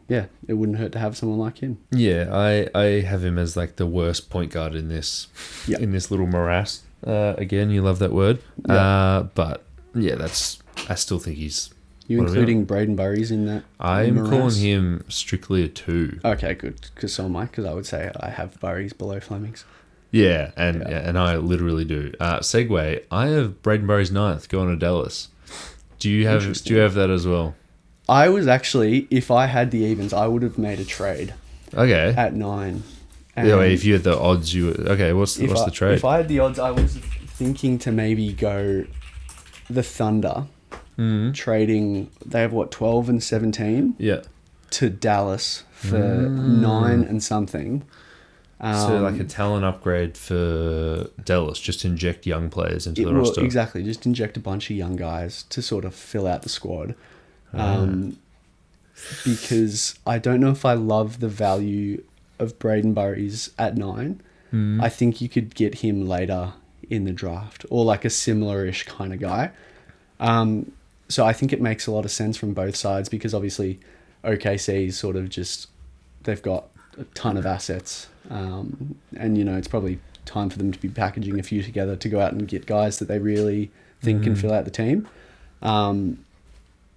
it wouldn't hurt to have someone like him. Yeah, I have him as the worst point guard in this little morass. Again, you love that word. Yeah. But yeah, I still think he's... You including Braden Burries in that? I'm calling him strictly a 2. Okay, good. Because so am I. Because I would say I have Burries below Flemings. Yeah, and I literally do. Segue. I have Braden Burries 9th going to Dallas. Do you have that as well? I was actually, if I had the evens, I would have made a trade. Okay. At 9. If you had the odds, what's the trade? If I had the odds, I was thinking to maybe go the Thunder, trading, they have 12 and 17? Yeah. To Dallas for 9 and something. So a talent upgrade for Dallas, just inject young players into the roster. Exactly, just inject a bunch of young guys to sort of fill out the squad. Because I don't know if I love the value of Braden Burries at 9. I think you could get him later in the draft, or a similar-ish kind of guy. So I think it makes a lot of sense from both sides, because obviously OKC is sort of just, they've got a ton of assets, and it's probably time for them to be packaging a few together to go out and get guys that they really think can fill out the team.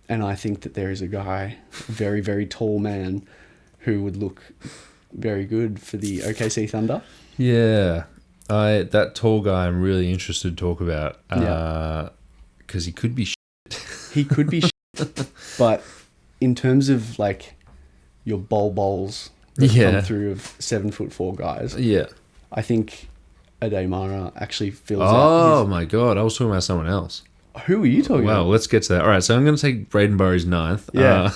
And I think that there is a guy, a very, very tall man, who would look very good for the OKC Thunder. Yeah. That tall guy I'm really interested to talk about. Because he could be shit. He could be shit. But in terms of your bowls that come through of 7'4" guys. Yeah. I think Ademara actually fills out. Oh my God. I was talking about someone else. Who are you talking Well, about? let's get to that. All right, so I'm going to take Braden Burry's ninth. Yeah.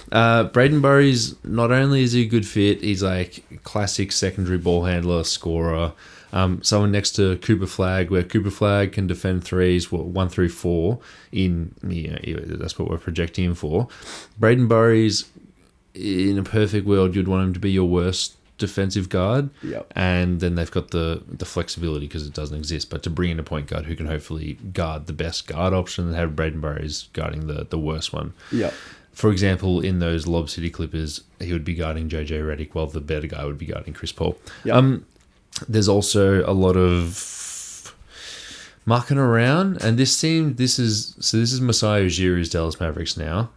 Braden Burry's, not only is he a good fit, he's like classic secondary ball handler, scorer. Someone next to Cooper Flagg, where Cooper Flagg can defend threes, 1 through 4. That's what we're projecting him for. Braden Burry's, in a perfect world, you'd want him to be your worst defensive guard, and then they've got the flexibility because it doesn't exist, but to bring in a point guard who can hopefully guard the best guard option and have Braden Burry's guarding the worst one. For example, in those Lob City Clippers, he would be guarding JJ Redick while the better guy would be guarding Chris Paul. There's also a lot of mucking around, and this is Masai Ujiri's Dallas Mavericks now.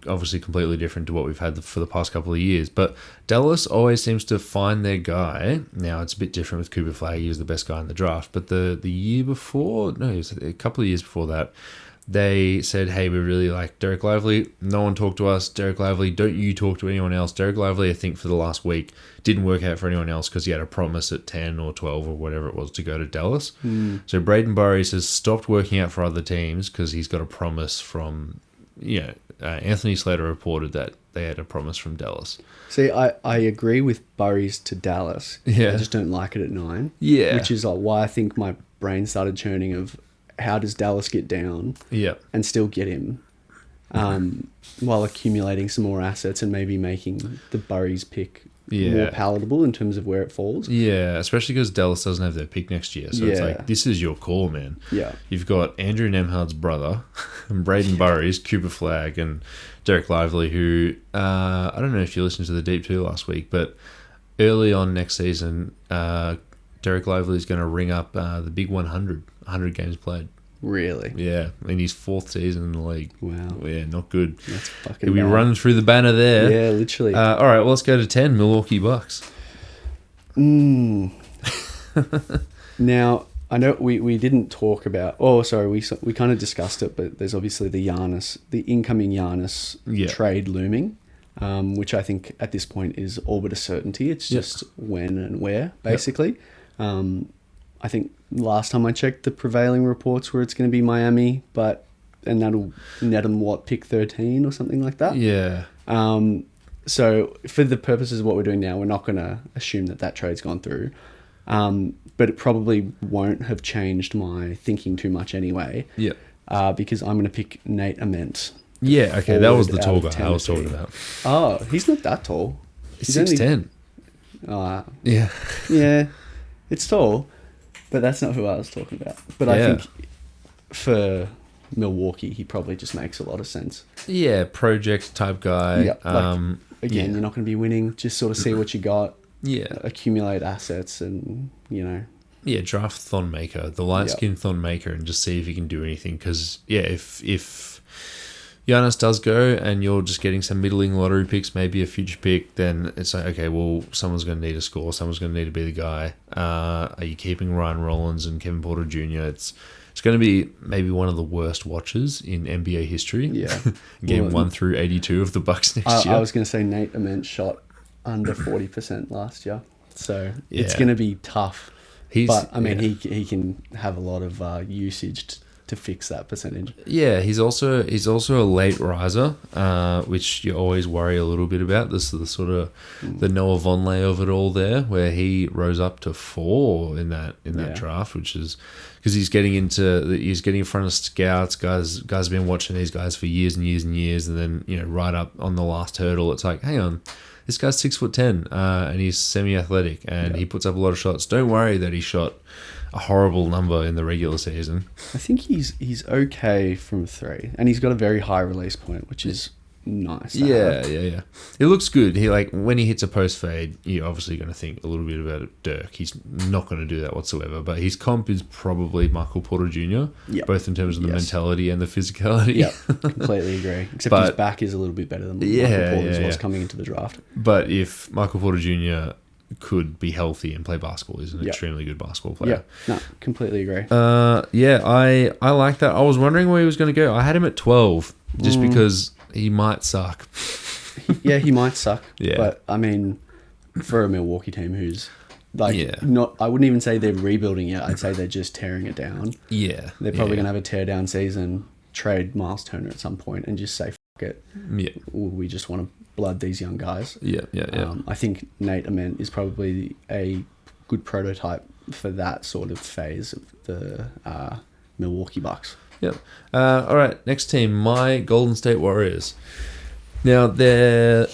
Obviously completely different to what we've had for the past couple of years, but Dallas always seems to find their guy. Now it's a bit different with Cooper Flagg. He was the best guy in the draft, but the year before, no, it was a couple of years before that, they said, hey, we really like Derek Lively. No one talked to us. Derek Lively, don't you talk to anyone else. Derek Lively, I think for the last week, didn't work out for anyone else because he had a promise at 10 or 12 or whatever it was to go to Dallas. So Braden Burry has stopped working out for other teams because he's got a promise from, Anthony Slater reported that they had a promise from Dallas. See, I agree with Burry's to Dallas. Yeah. I just don't like it at 9. Yeah. Which is like why I think my brain started churning of how does Dallas get down and still get him while accumulating some more assets and maybe making the Burry's pick more palatable in terms of where it falls. Yeah, especially because Dallas doesn't have their pick next year. So it's like, this is your call, man. Yeah. You've got Andrew Nemhard's brother, and Braden Burry's, Cooper Flagg, and Derek Lively, who, I don't know if you listened to the Deep 2 last week, but early on next season, Derek Lively is going to ring up the big 100 games played. Really? Yeah, in his 4th season in the league. Wow. Yeah, not good. That's fucking He'll be bad. running through the banner there. Yeah, literally. All right, well, let's go to 10, Milwaukee Bucks. Now, I know we didn't talk about... Oh, sorry, we kind of discussed it, but there's obviously the incoming Giannis trade looming, which I think at this point is all but a certainty. It's just when and where, basically. I think last time I checked, the prevailing reports were it's going to be Miami, and that'll net them, pick 13 or something like that? Yeah. So for the purposes of what we're doing now, we're not going to assume that trade's gone through. But it probably won't have changed my thinking too much anyway. Yeah. Because I'm going to pick Nate Ament. Yeah, okay, that was the tall guy I was talking about. Oh, he's not that tall. He's 6'10". Yeah. Yeah, it's tall, but that's not who I was talking about. But I think for Milwaukee, he probably just makes a lot of sense. Yeah, project type guy. Yeah, again, you're not going to be winning. Just sort of see what you got. Yeah. Accumulate assets and, Yeah, draft Thon Maker, the light-skinned Thon Maker, and just see if he can do anything. Because, if Giannis does go and you're just getting some middling lottery picks, maybe a future pick, then it's like, okay, well, someone's going to need to score. Someone's going to need to be the guy. Are you keeping Ryan Rollins and Kevin Porter Jr.? It's going to be maybe one of the worst watches in NBA history. Yeah. Game 1 through 82 of the Bucks next year. I was going to say Nate Ament shot under 40% last year. So it's going to be tough. But, I mean, he can have a lot of usage to fix that percentage. Yeah, he's also a late riser, which you always worry a little bit about. This is the sort of the Noah Vonleh of it all there, where he rose up to 4 in that draft, which is because he's getting in front of scouts. Guys have been watching these guys for years and years and years, and then right up on the last hurdle, it's like, hang on. This guy's 6'10", and he's semi-athletic, and he puts up a lot of shots. Don't worry that he shot a horrible number in the regular season. I think he's okay from 3, and he's got a very high release point, which is nice. Yeah. It looks good. He when he hits a post fade, you're obviously going to think a little bit about Dirk. He's not going to do that whatsoever. But his comp is probably Michael Porter Jr. Both in terms of the mentality and the physicality. Yeah, completely agree. Except his back is a little bit better than Michael Porter's was coming into the draft. But if Michael Porter Jr. could be healthy and play basketball, he's an extremely good basketball player. Yeah, no, completely agree. I like that. I was wondering where he was going to go. I had him at 12 just because he might suck. He might suck. Yeah. But, I mean, for a Milwaukee team who's Yeah. I wouldn't even say they're rebuilding it. I'd say they're just tearing it down. Yeah. They're probably going to have a tear down season, trade Miles Turner at some point, and just say, fuck it. Yeah. We just want to blood these young guys. Yeah. I think Nate Ament is probably a good prototype for that sort of phase of the Milwaukee Bucks. Yep. All right. Next team, my Golden State Warriors. Now they're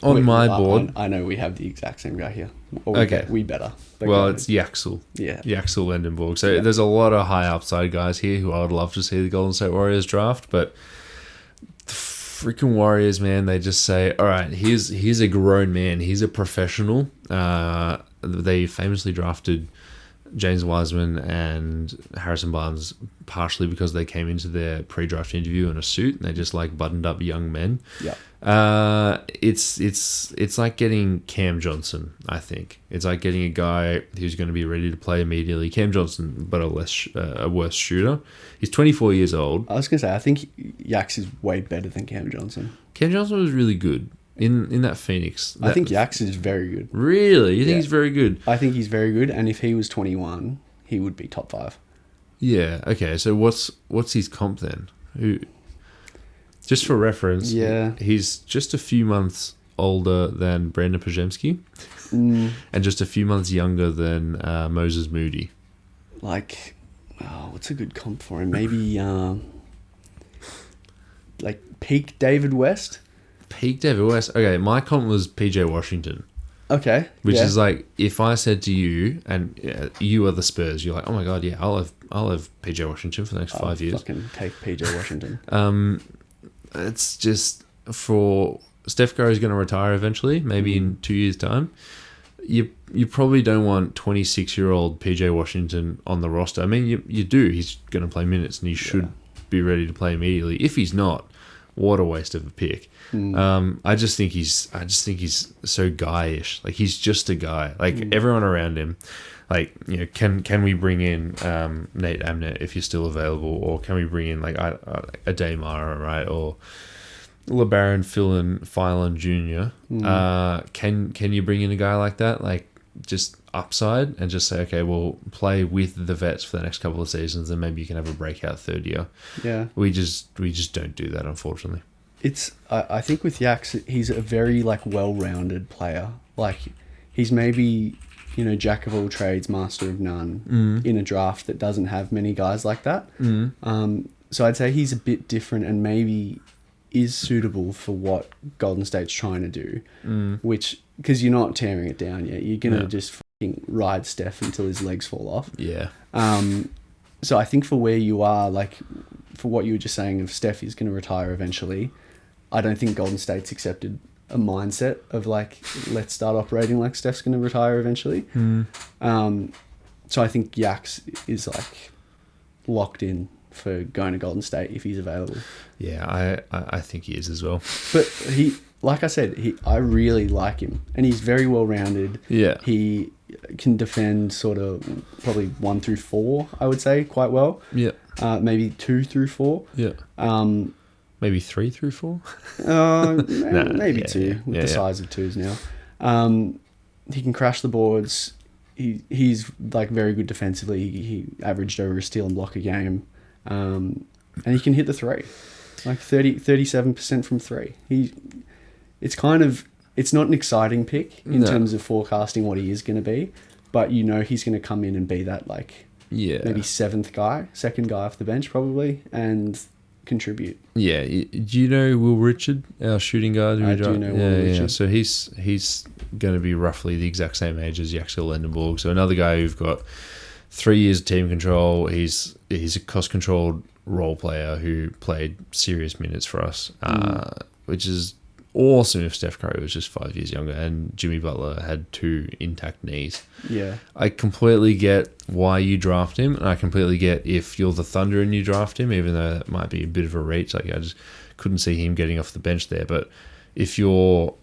on my board. I know we have the exact same guy here. Okay. We better. Well, it's Yaxel. Yeah. Yaxel Lendenborg. So there's a lot of high upside guys here who I would love to see the Golden State Warriors draft, but the freaking Warriors, man, they just say, all right, here's a grown man. He's a professional. They famously drafted James Wiseman and Harrison Barnes partially because they came into their pre-draft interview in a suit and they just like buttoned up young men. Yeah. It's like getting Cam Johnson, I think. It's like getting a guy who's going to be ready to play immediately. Cam Johnson, but a worse shooter. He's 24 years old. I was going to say, I think Yax is way better than Cam Johnson. Cam Johnson was really good in that Phoenix. I think Yax is very good. Really? You think he's very good? I think he's very good, and if he was 21, he would be top 5. Yeah. Okay. So what's his comp then? Who? Just for reference, he's just a few months older than Brandon Pajemski, and just a few months younger than Moses Moody. Like, what's a good comp for him? Maybe like peak David West. Peak David West. Okay, my comp was PJ Washington. Okay. Which is like, if I said to you, and you are the Spurs, you're like, oh my god, yeah, I'll have PJ Washington for the next 5 years. Fucking take PJ Washington. It's just for Steph Curry's going to retire eventually, maybe in 2 years' time. You probably don't want 26-year-old PJ Washington on the roster. I mean, you do. He's going to play minutes, and he should be ready to play immediately. If he's not, what a waste of a pick. I just think he's so guyish. Like, he's just a guy. Like, everyone around him. Like, you know, can we bring in Nate Amnett if you're still available, or can we bring in like a Daymara, right, or LeBaron Philon Jr. Can you bring in a guy like that, like just upside, and just say, okay, we'll play with the vets for the next couple of seasons, and maybe you can have a breakout third year. Yeah, we just don't do that, unfortunately. I think with Yax, he's a very like well-rounded player. Like, he's maybe, you know, jack of all trades, master of none in a draft that doesn't have many guys like that. So I'd say he's a bit different and maybe is suitable for what Golden State's trying to do, which, because you're not tearing it down yet. You're going to just fucking ride Steph until his legs fall off. Yeah. So I think for where you are, like for what you were just saying of Steph is going to retire eventually, I don't think Golden State's accepted a mindset of like, let's start operating like Steph's going to retire eventually. So I think Yax is like locked in for going to Golden State if he's available. Yeah, I think he is as well. But he, like I said, I really like him, and he's very well rounded. Yeah, he can defend sort of probably 1 through 4, I would say, quite well. Yeah, maybe 2 through 4. Yeah, maybe 3 through 4. Maybe 2 with the size of 2s now. He can crash the boards. He's like very good defensively. He averaged over a steal and block a game. And he can hit the 3, like 37% from 3. It's not an exciting pick in terms of forecasting what he is going to be, but you know he's going to come in and be that like maybe 7th guy, 2nd guy off the bench probably, and contribute. Yeah, do you know Will Richard, our shooting guard? I do know Will Richard. Yeah. So he's going to be roughly the exact same age as Yaxel Lendenborg. So another guy who've got 3 years of team control. He's a cost-controlled role player who played serious minutes for us, which is awesome if Steph Curry was just 5 years younger and Jimmy Butler had 2 intact knees. Yeah. I completely get why you draft him, and I completely get if you're the Thunder and you draft him, even though that might be a bit of a reach. Like, I just couldn't see him getting off the bench there. But if you're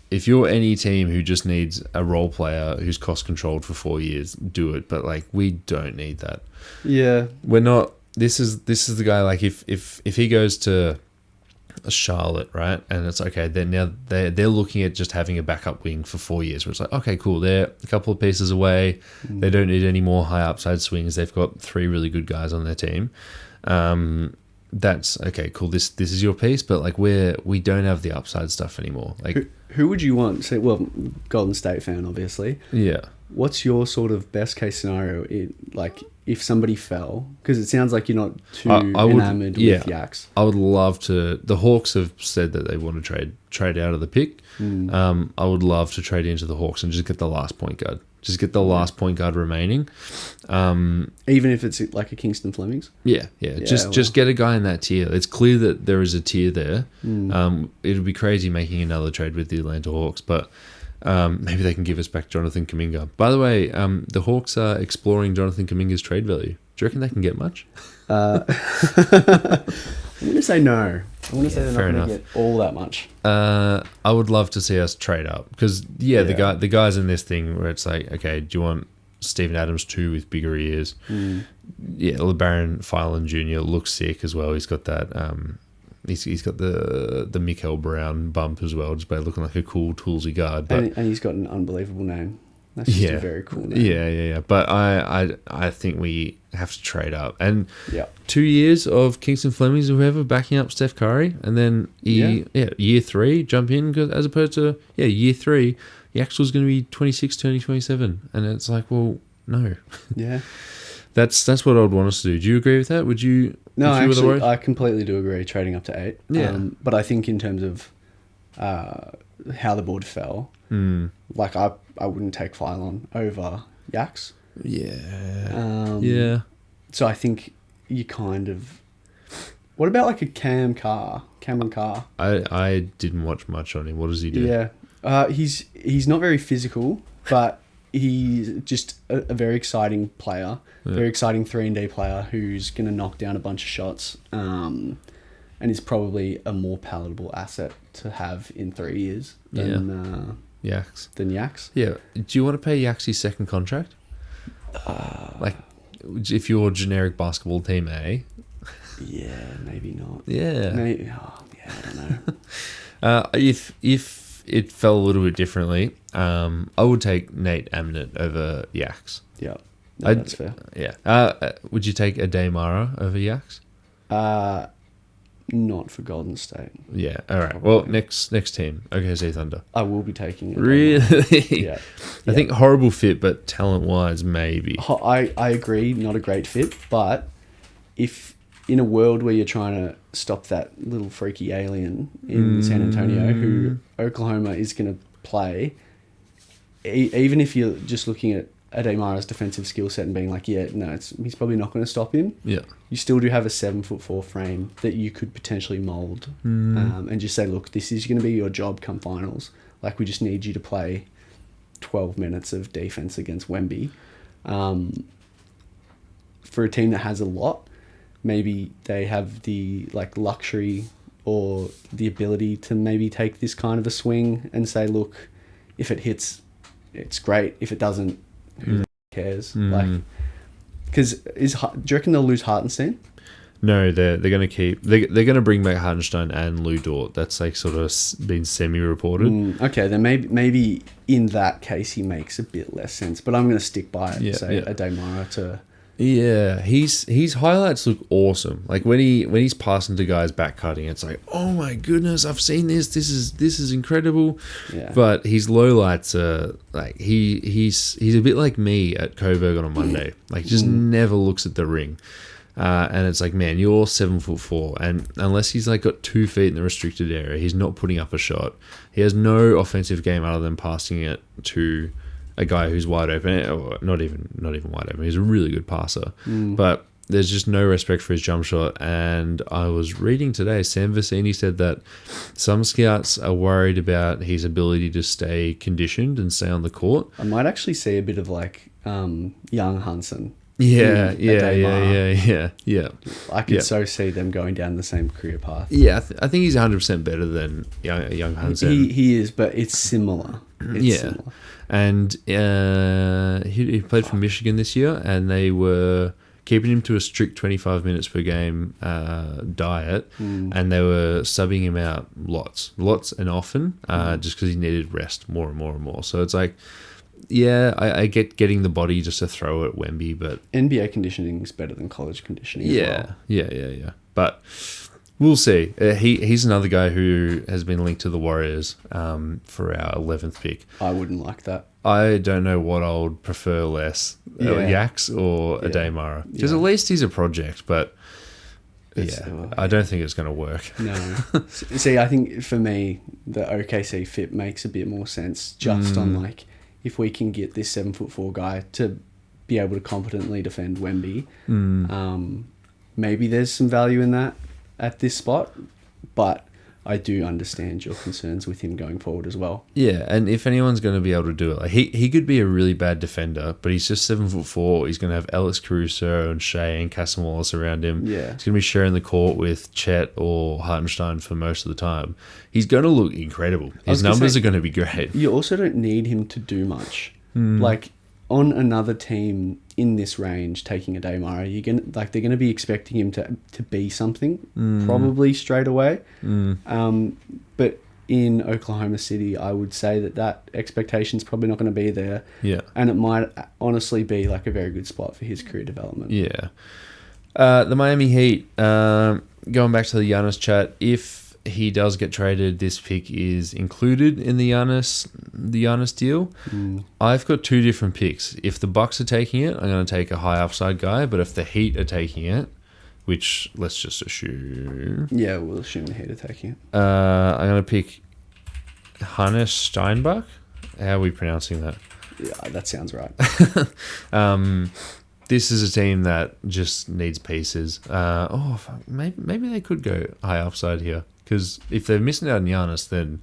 any team who just needs a role player who's cost controlled for 4 years, do it. But like, we don't need that. Yeah, we're not. This is the guy. Like, if he goes to Charlotte, right? And it's okay. They're looking at just having a backup wing for 4 years. Where it's like, okay, cool. They're a couple of pieces away. They don't need any more high upside swings. They've got 3 really good guys on their team. That's okay, cool. This is your piece, but like we don't have the upside stuff anymore. Like who would you want? Say, well, Golden State fan, obviously. Yeah. What's your sort of best case scenario? Like if somebody fell, because it sounds like you're not too enamored with Yaks. I would love to. The Hawks have said that they want to trade out of the pick. I would love to trade into the Hawks and just get the last point guard. Just get the last point guard remaining. Even if it's like a Kingston Flemings? Yeah. Just get a guy in that tier. It's clear that there is a tier there. It would be crazy making another trade with the Atlanta Hawks, but maybe they can give us back Jonathan Kuminga. By the way, the Hawks are exploring Jonathan Kuminga's trade value. Do you reckon they can get much? I'm going to say no. I want to say they're not going to get all that much. I would love to see us trade up because the guys in this thing where it's like, okay, do you want Steven Adams 2 with bigger ears? Yeah, LeBaron Filan Jr. looks sick as well. He's got that. He's got the Mikael Brown bump as well, just by looking like a cool toolsy guard. But, and he's got an unbelievable name. That's just a very cool name. Yeah. But I think we have to trade up. And 2 years of Kingston Flemings or whoever backing up Steph Curry, and then year 3 jump in, because as opposed to year 3, the actual's going to be 26 turning 27, and it's like, well, no. Yeah. That's what I would want us to do. Do you agree with that? Would you? No, actually, I completely do agree. Trading up to 8. Yeah. But I think in terms of how the board fell, like I wouldn't take Phylon over Yaks. Yeah. So I think you kind of. What about like a Cameron Carr? I didn't watch much on him. What does he do? Yeah. He's not very physical, but he's just a very exciting player, very exciting 3-and-D player who's going to knock down a bunch of shots, and is probably a more palatable asset to have in 3 years than Yaks. Yeah. Do you want to pay Yaks his second contract? Like, if you're generic basketball team A? Yeah, maybe not. Yeah. Maybe, I don't know. If it fell a little bit differently, I would take Nate Amnett over Yaks. Yeah, no, that's fair. Yeah. Would you take Ade Mara over Yaks? Not for Golden State. Yeah. All right. Well, next team, OKC Thunder. I will be taking it. Really? Yeah. I think horrible fit, but talent-wise, maybe. I agree, not a great fit, but if in a world where you're trying to stop that little freaky alien in San Antonio, who Oklahoma is going to play, even if you're just looking at Ade Mara's defensive skill set and being like, he's probably not going to stop him. Yeah. You still do have a 7'4" frame that you could potentially mold, and just say, look, this is going to be your job come finals. Like, we just need you to play 12 minutes of defense against Wemby. For a team that has a lot, maybe they have the luxury or the ability to maybe take this kind of a swing and say, look, if it hits, it's great. If it doesn't, who cares? Because do you reckon they'll lose Hartenstein? No, they're going to keep. They're going to bring back Hartenstein and Lou Dort. That's sort of been semi-reported. Okay, then maybe in that case he makes a bit less sense. But I'm going to stick by it. Ade Mara to. Yeah, his highlights look awesome. Like when he's passing to guys back cutting, it's like, oh my goodness, I've seen this. This is incredible. Yeah. But his lowlights are like he's a bit like me at Coburg on a Monday. Like just never looks at the ring. And it's like, man, you're 7'4", and unless he's got 2 feet in the restricted area, he's not putting up a shot. He has no offensive game other than passing it to a guy who's wide open, or not even wide open. He's a really good passer, but there's just no respect for his jump shot. And I was reading today, Sam Vecini said that some scouts are worried about his ability to stay conditioned and stay on the court. I might actually see a bit of young Hansen. Yeah. I could so see them going down the same career path. Yeah, I think he's 100% better than young Hansen. He is, but it's similar. Similar. And he played for Michigan this year, and they were keeping him to a strict 25 minutes per game diet, and they were subbing him out lots and often, just because he needed rest more and more and more. So it's like, yeah, I get getting the body just to throw at Wemby, but NBA conditioning is better than college conditioning. Yeah. But we'll see. He's another guy who has been linked to the Warriors for our 11th pick. I wouldn't like that. I don't know what I would prefer less, Yaks or Ademara. Because at least he's a project, but I don't think it's going to work. No. See, I think for me, the OKC fit makes a bit more sense just on like, if we can get this 7'4" guy to be able to competently defend Wemby, maybe there's some value in that at this spot, but I do understand your concerns with him going forward as well. Yeah, and if anyone's going to be able to do it, like he could be a really bad defender, but he's just 7'4". He's going to have Alex Caruso and Shea and Cassim Wallace around him. Yeah, he's going to be sharing the court with Chet or Hartenstein for most of the time. He's going to look incredible. His numbers are going to be great. You also don't need him to do much. Like on another team in this range, taking a Damara, they're gonna be expecting him to be something probably straight away. But in Oklahoma City, I would say that expectation's probably not going to be there. Yeah, and it might honestly be like a very good spot for his career development. Yeah, the Miami Heat. Going back to the Giannis chat, if he does get traded, this pick is included in the Giannis deal. I've got two different picks. If the Bucks are taking it, I'm going to take a high upside guy. But if the Heat are taking it, which let's just assume, we'll assume the Heat are taking it. I'm going to pick Hannes Steinbach. How are we pronouncing that? Yeah, that sounds right. This is a team that just needs pieces. Maybe they could go high upside here. Because if they're missing out on Giannis, then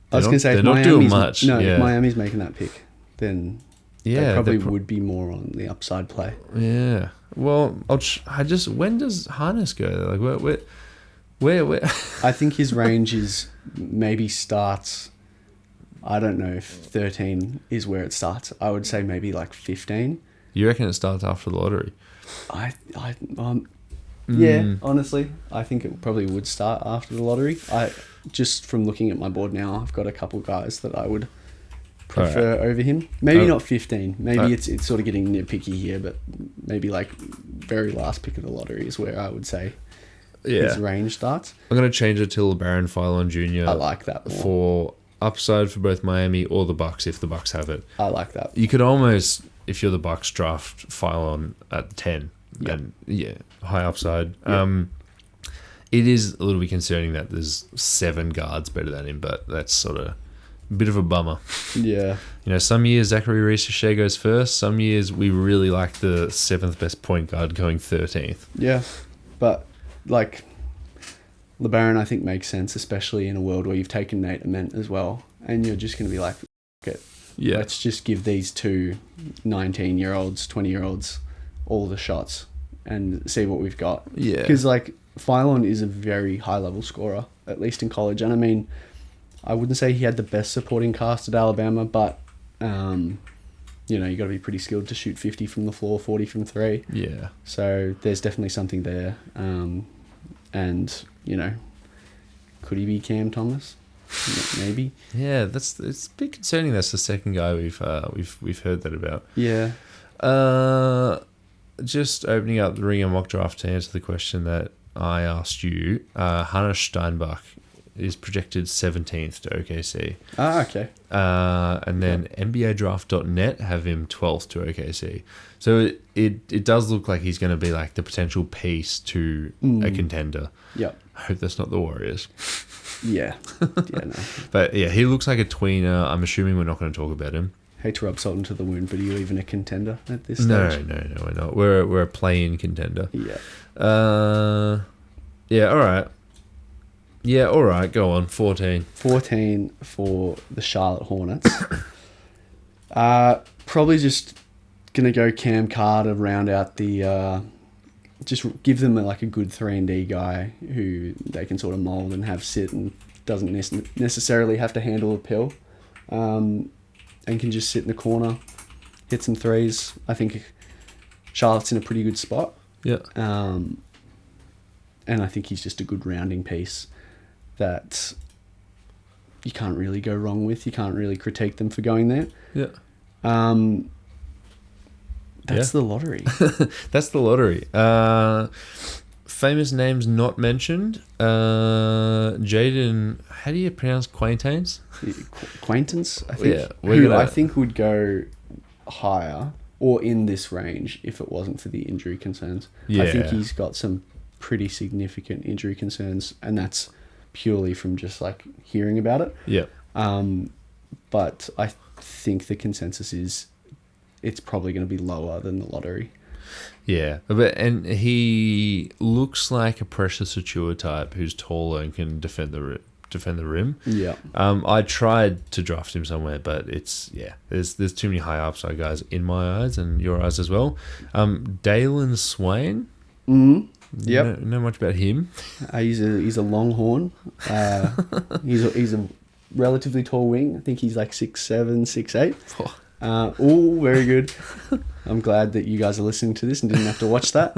they're not doing much. No, if Miami's making that pick, then they probably would be more on the upside play. Yeah. Well, when does Harness go? Like where? I think his range is maybe starts. I don't know if 13 is where it starts. I would say maybe like 15. You reckon it starts after the lottery? Yeah, honestly, I think it probably would start after the lottery. Just from looking at my board now, I've got a couple guys that I would prefer over him. Maybe not 15. Maybe it's sort of getting nitpicky here, but maybe like very last pick of the lottery is where I would say his range starts. I'm going to change it to LeBaron Philon Jr. I like that more. For upside for both Miami or the Bucks if the Bucks have it. I like that. You could almost, if you're the Bucks, draft Philon at 10. And high upside. Yep. It is a little bit concerning that there's 7 guards better than him, but that's sort of a bit of a bummer. Yeah. Some years Zachary Reese-Shea goes first. Some years we really like the 7th best point guard going 13th. Yeah, but like LeBaron, I think makes sense, especially in a world where you've taken Nate Ament as well, and you're just going to be like, let's just give these two 19-year-olds, 20-year-olds all the shots and see what we've got. Yeah. Because, like, Philon is a very high-level scorer, at least in college. And, I mean, I wouldn't say he had the best supporting cast at Alabama, but, you got to be pretty skilled to shoot 50 from the floor, 40 from 3. Yeah. So there's definitely something there. And, could he be Cam Thomas? Maybe. Yeah, it's a bit concerning. That's the second guy we've heard that about. Yeah. Just opening up the Ringer mock draft to answer the question that I asked you. Hannes Steinbach is projected 17th to OKC. Okay. And then NBADraft.net have him 12th to OKC. So it does look like he's going to be like the potential piece to a contender. Yep. I hope that's not the Warriors. Yeah. Yeah, no. But yeah, he looks like a tweener. I'm assuming we're not going to talk about him. Hate to rub salt into the wound, but are you even a contender at this stage? No, we're not. We're a play-in contender. Yeah. Yeah, all right. Yeah, all right, go on. 14. 14 for the Charlotte Hornets. Probably just going to go Cam Carr to round out the... just give them a good 3-and-D guy who they can sort of mould and have sit and doesn't necessarily have to handle a pill. And can just sit in the corner, hit some threes. I think Charlotte's in a pretty good spot. Yeah. And I think he's just a good rounding piece that you can't really go wrong with. You can't really critique them for going there. Yeah. That's the lottery. That's the lottery. Famous names not mentioned. Jaden, how do you pronounce Quaintains? Acquaintance, I think. Yeah, I think would go higher or in this range if it wasn't for the injury concerns. Yeah. I think he's got some pretty significant injury concerns, and that's purely from just like hearing about it. Yeah. But I think the consensus is it's probably going to be lower than the lottery. Yeah, and he looks like a Precious Achua type who's taller and can defend the rim. Yeah. I tried to draft him somewhere, but there's too many high upside guys in my eyes and your eyes as well. Dalen Swain. Mm-hmm. Yep. Know much about him. He's a longhorn. He's a relatively tall wing. I think he's like 6'7", 6'8". Oh, very good. I'm glad that you guys are listening to this and didn't have to watch that.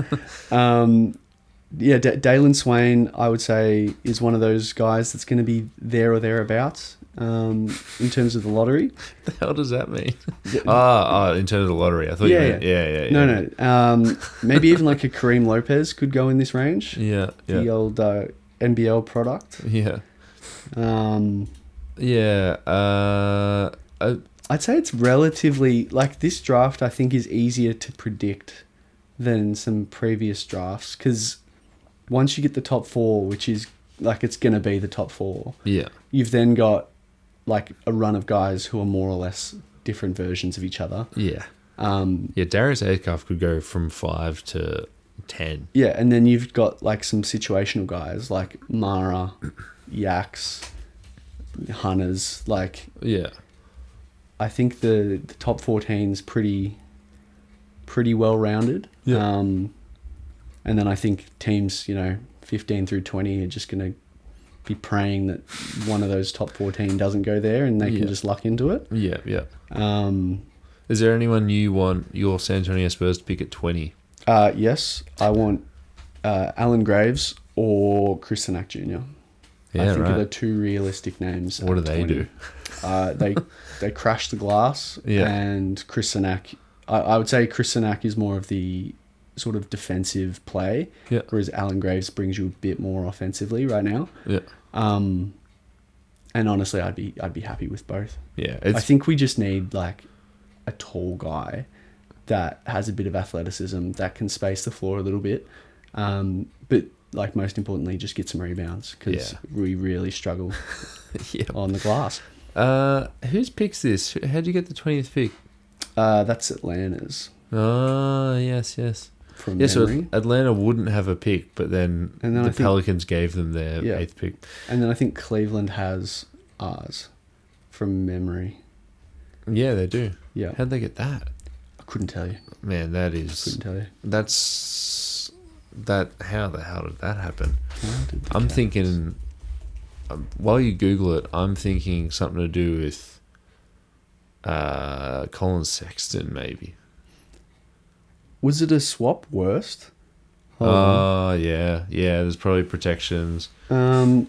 Dalen Swain, I would say, is one of those guys that's going to be there or thereabouts in terms of the lottery. The hell does that mean? In terms of the lottery. I thought you meant... Yeah. No. Maybe even like a Kareem Lopez could go in this range. Yeah. The old NBL product. Yeah. I'd say it's relatively... Like, this draft, I think, is easier to predict than some previous drafts, because once you get the top four, which is, like, it's going to be the top four, you've then got, like, a run of guys who are more or less different versions of each other. Yeah. Darius Acuff could go from 5 to 10. Yeah, and then you've got, like, some situational guys, like Mara, Yaks, Hunters, like... Yeah. I think the top 14 is pretty well-rounded. Yeah. And then I think teams, 15 through 20 are just going to be praying that one of those top 14 doesn't go there and they can just luck into it. Yeah. Is there anyone you want your San Antonio Spurs to pick at 20? Yes, I want Alan Graves or Chris Sanak Jr. I think are the two realistic names. What do they 20. do? They crash the glass, and Chris Sanak... I would say Chris Sanak is more of the sort of defensive play, whereas Alan Graves brings you a bit more offensively right now. Yeah. And honestly, I'd be happy with both. Yeah. I think we just need like a tall guy that has a bit of athleticism that can space the floor a little bit, but like most importantly, just get some rebounds because we really struggle on the glass. Whose pick's this? How'd you get the 20th pick? That's Atlanta's. Oh, yes. From memory. So Atlanta wouldn't have a pick, but then the Pelicans gave them their 8th pick. And then I think Cleveland has ours from memory. Yeah, they do. Yeah. How'd they get that? I couldn't tell you. Man, that is... Couldn't tell you. That's... How the hell did that happen? I'm thinking... while you Google it, I'm thinking something to do with Colin Sexton, maybe. Was it a swap worst? Oh, yeah. There's probably protections. Yeah,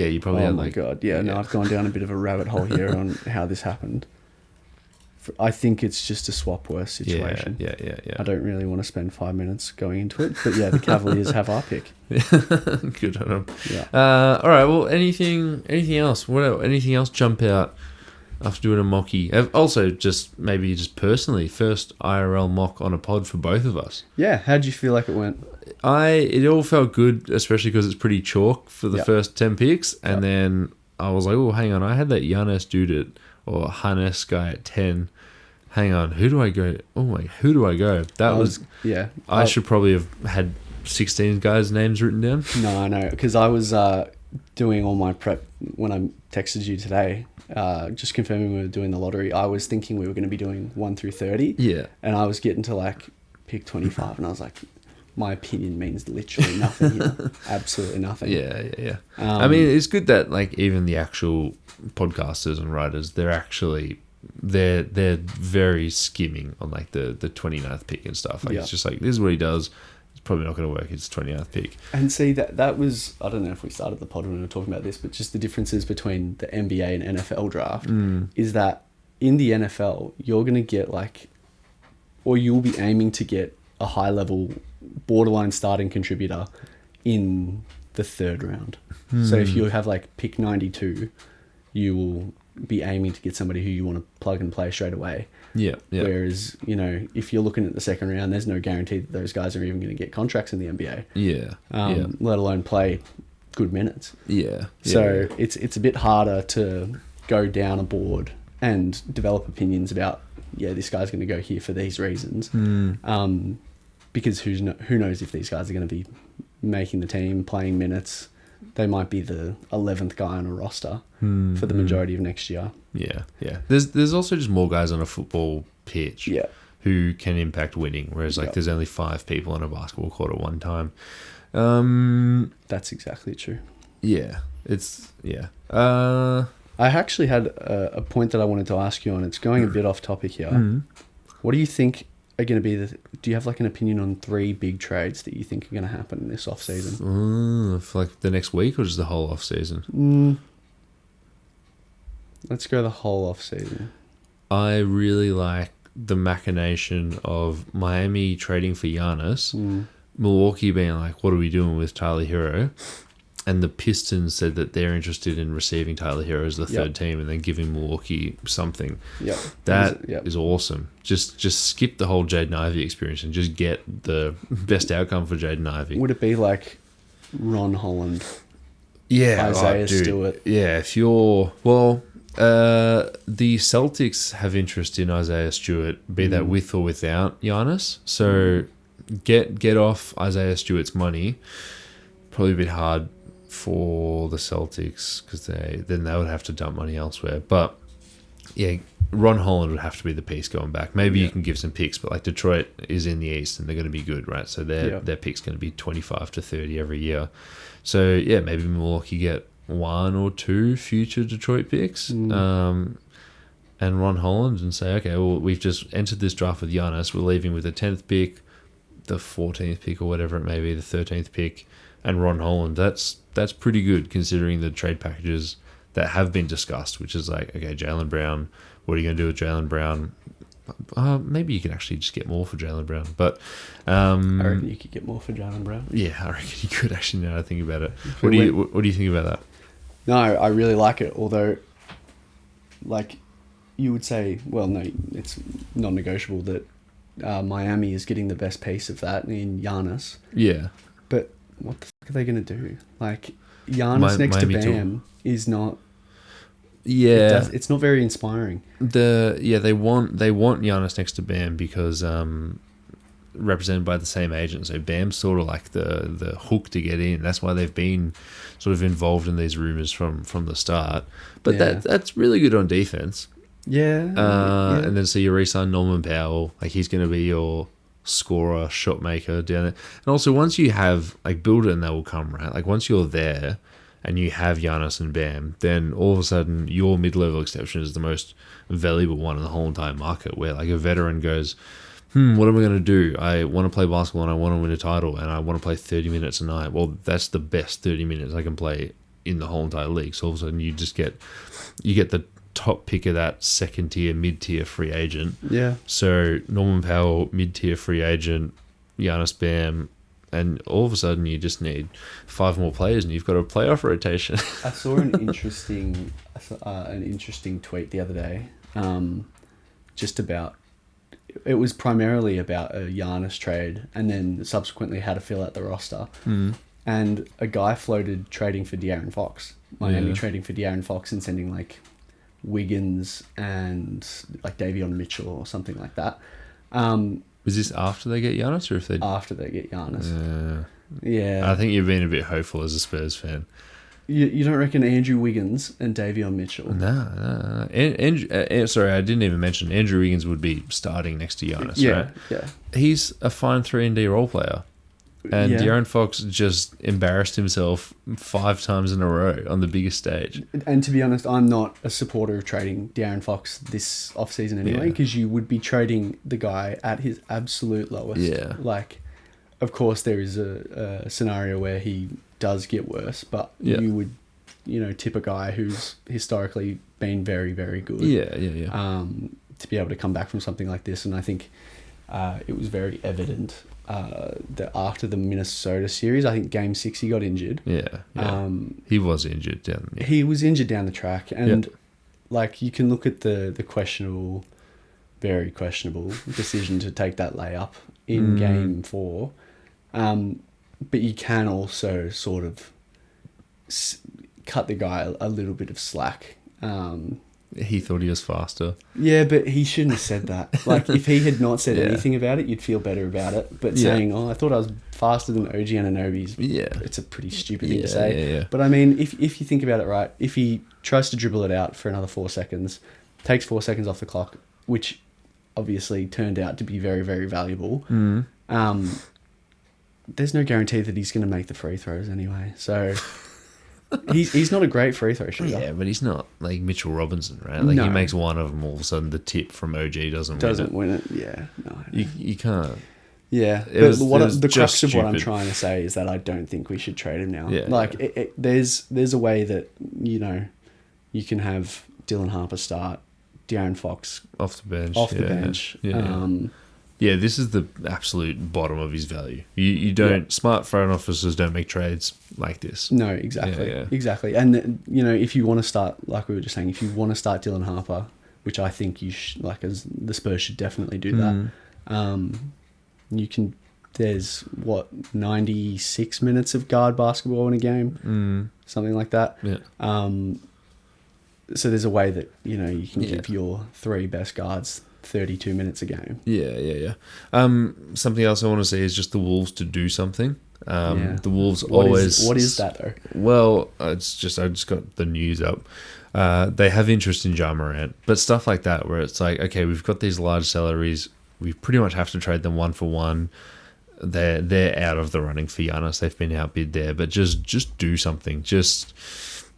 you probably had like... Oh, my God. Yeah, no, I've gone down a bit of a rabbit hole here on how this happened. I think it's just a swap worst situation. Yeah. I don't really want to spend 5 minutes going into it, but yeah, the Cavaliers have our pick. Good on them. Yeah. All right. Well, anything else? Anything else jump out after doing a mocky? Also, just personally, first IRL mock on a pod for both of us. Yeah. How'd you feel like it went? It all felt good, especially because it's pretty chalk for the first 10 picks, and then I was like, oh, hang on, I had that Giannis dude or Hannes guy at 10. Hang on, who do I go? Oh my, who do I go? I should probably have had 16 guys' names written down. No, I know, because I was doing all my prep when I texted you today, just confirming we were doing the lottery. I was thinking we were going to be doing 1 through 30. Yeah. And I was getting to like pick 25, and I was like, my opinion means literally nothing here. Absolutely nothing. Yeah. I mean, it's good that like even the actual podcasters and writers, they're actually they're very skimming on like the 29th pick and stuff. Like it's just like, this is what he does. It's probably not going to work. It's 29th pick. And see, that was, I don't know if we started the pod when we were talking about this, but just the differences between the NBA and NFL draft is that in the NFL, you're going to get like, or you'll be aiming to get a high level borderline starting contributor in the third round. So if you have like pick 92, you will be aiming to get somebody who you want to plug and play straight away. Yeah. Whereas, you know, if you're looking at the second round, there's no guarantee that those guys are even going to get contracts in the NBA. Let alone play good minutes. So it's a bit harder to go down a board and develop opinions about, this guy's going to go here for these reasons. Because who knows if these guys are going to be making the team, playing minutes. They might be the 11th guy on a roster for the majority of next year. There's also just more guys on a football pitch who can impact winning, whereas like there's only 5 people on a basketball court at one time. That's exactly true. I actually had a point that I wanted to ask you on. It's going a bit off topic here. What do you think are going to be do you have like an opinion on 3 big trades that you think are going to happen this off season? For like the next week or just the whole off season? Let's go the whole off season. I really like the machination of Miami trading for Giannis, Milwaukee being like, what are we doing with Tyler Hero? And the Pistons said that they're interested in receiving Tyler Hero as the third team and then giving Milwaukee something. That is awesome. Just skip the whole Jaden Ivey experience and just get the best outcome for Jaden Ivey. Would it be like Ron Holland? Isaiah Stewart? Yeah, if you're... Well, the Celtics have interest in Isaiah Stewart, be that with or without Giannis. So get off Isaiah Stewart's money. Probably a bit hard for the Celtics because then they would have to dump money elsewhere. But Ron Holland would have to be the piece going back. Maybe you can give some picks, but like Detroit is in the East and they're going to be good, right? So their pick's going to be 25 to 30 every year. So maybe Milwaukee get 1 or 2 future Detroit picks and Ron Holland and say, okay, well, we've just entered this draft with Giannis. We're leaving with the 10th pick, the 14th pick or whatever it may be, the 13th pick, and Ron Holland. That's pretty good considering the trade packages that have been discussed, which is like, okay, Jaylen Brown, what are you going to do with Jaylen Brown? Maybe you can actually just get more for Jaylen Brown. But I reckon you could get more for Jaylen Brown. Yeah, I reckon you could actually, now that I think about it. What do you think about that? No, I really like it. Although, like, you would say, well, no, it's non-negotiable that Miami is getting the best piece of that in Giannis. Yeah. But what the fuck are they going to do? Like, Giannis next Miami to Bam is not... Yeah. It's not very inspiring. They want Giannis next to Bam because represented by the same agent. So Bam's sort of like the hook to get in. That's why they've been sort of involved in these rumors from the start. But that's really good on defense. And then so you re-sign Norman Powell, like he's going to be your scorer, shot maker down there. And also once you have, like, build it and they will come, right? Like once you're there and you have Giannis and Bam, then all of a sudden your mid-level exception is the most valuable one in the whole entire market, where like a veteran goes, what am I going to do? I want to play basketball and I want to win a title and I want to play 30 minutes a night. Well, that's the best 30 minutes I can play in the whole entire league. So all of a sudden you get the top pick of that second tier, mid-tier free agent. Yeah. So Norman Powell, mid-tier free agent, Giannis, Bam, and all of a sudden you just need 5 more players and you've got a playoff rotation. I saw an interesting tweet the other day, just about, it was primarily about a Giannis trade and then subsequently how to fill out the roster. And a guy floated trading for De'Aaron Fox. Miami trading for De'Aaron Fox and sending like Wiggins and like Davion Mitchell or something like that. Was this after they get Giannis or if they... After they get Giannis. Yeah. I think you've been a bit hopeful as a Spurs fan. You don't reckon Andrew Wiggins and Davion Mitchell? No. Sorry, I didn't even mention Andrew Wiggins would be starting next to Giannis, right? Yeah. He's a fine 3-and-D role player. And De'Aaron Fox just embarrassed himself 5 times in a row on the biggest stage. And to be honest, I'm not a supporter of trading De'Aaron Fox this offseason anyway, because you would be trading the guy at his absolute lowest. Yeah. Like, of course, there is a scenario where he does get worse, but you would, tip a guy who's historically been very, very good. Yeah. To be able to come back from something like this. And I think it was very evident that after the Minnesota series, I think Game 6 he got injured. Yeah. He was injured He was injured down the track, and like you can look at the questionable, very questionable decision to take that layup in Game 4, but you can also sort of cut the guy a little bit of slack. He thought he was faster. Yeah, but he shouldn't have said that. Like, if he had not said anything about it, you'd feel better about it. But saying, I thought I was faster than OG Anunoby's, it's a pretty stupid thing to say. Yeah. But I mean, if you think about it right, if he tries to dribble it out for another 4 seconds, takes 4 seconds off the clock, which obviously turned out to be very, very valuable, there's no guarantee that he's going to make the free throws anyway. So... He's not a great free throw shooter. Yeah, but he's not like Mitchell Robinson, right? Like he makes one of them, all of a sudden the tip from OG doesn't win it. Yeah, no. You can't. Yeah, the crux of what I'm trying to say is that I don't think we should trade him now. Yeah, there's a way that you can have Dylan Harper start, De'Aaron Fox off the bench. Yeah, this is the absolute bottom of his value. You don't... Smart front officers don't make trades like this. No, exactly. Exactly. And, if you want to start, like we were just saying, if you want to start Dylan Harper, which I think you as the Spurs should definitely do that, you can... There's, 96 minutes of guard basketball in a game? Something like that. Yeah. So there's a way that, you can give your 3 best guards 32 minutes a game. Yeah. Something else I want to say is just the Wolves to do something. The Wolves what is that though? Well, I just got the news up. They have interest in Ja Morant, but stuff like that where it's like, okay, we've got these large salaries, we pretty much have to trade them 1 for 1. They're out of the running for Giannis. They've been outbid there, but just do something. Just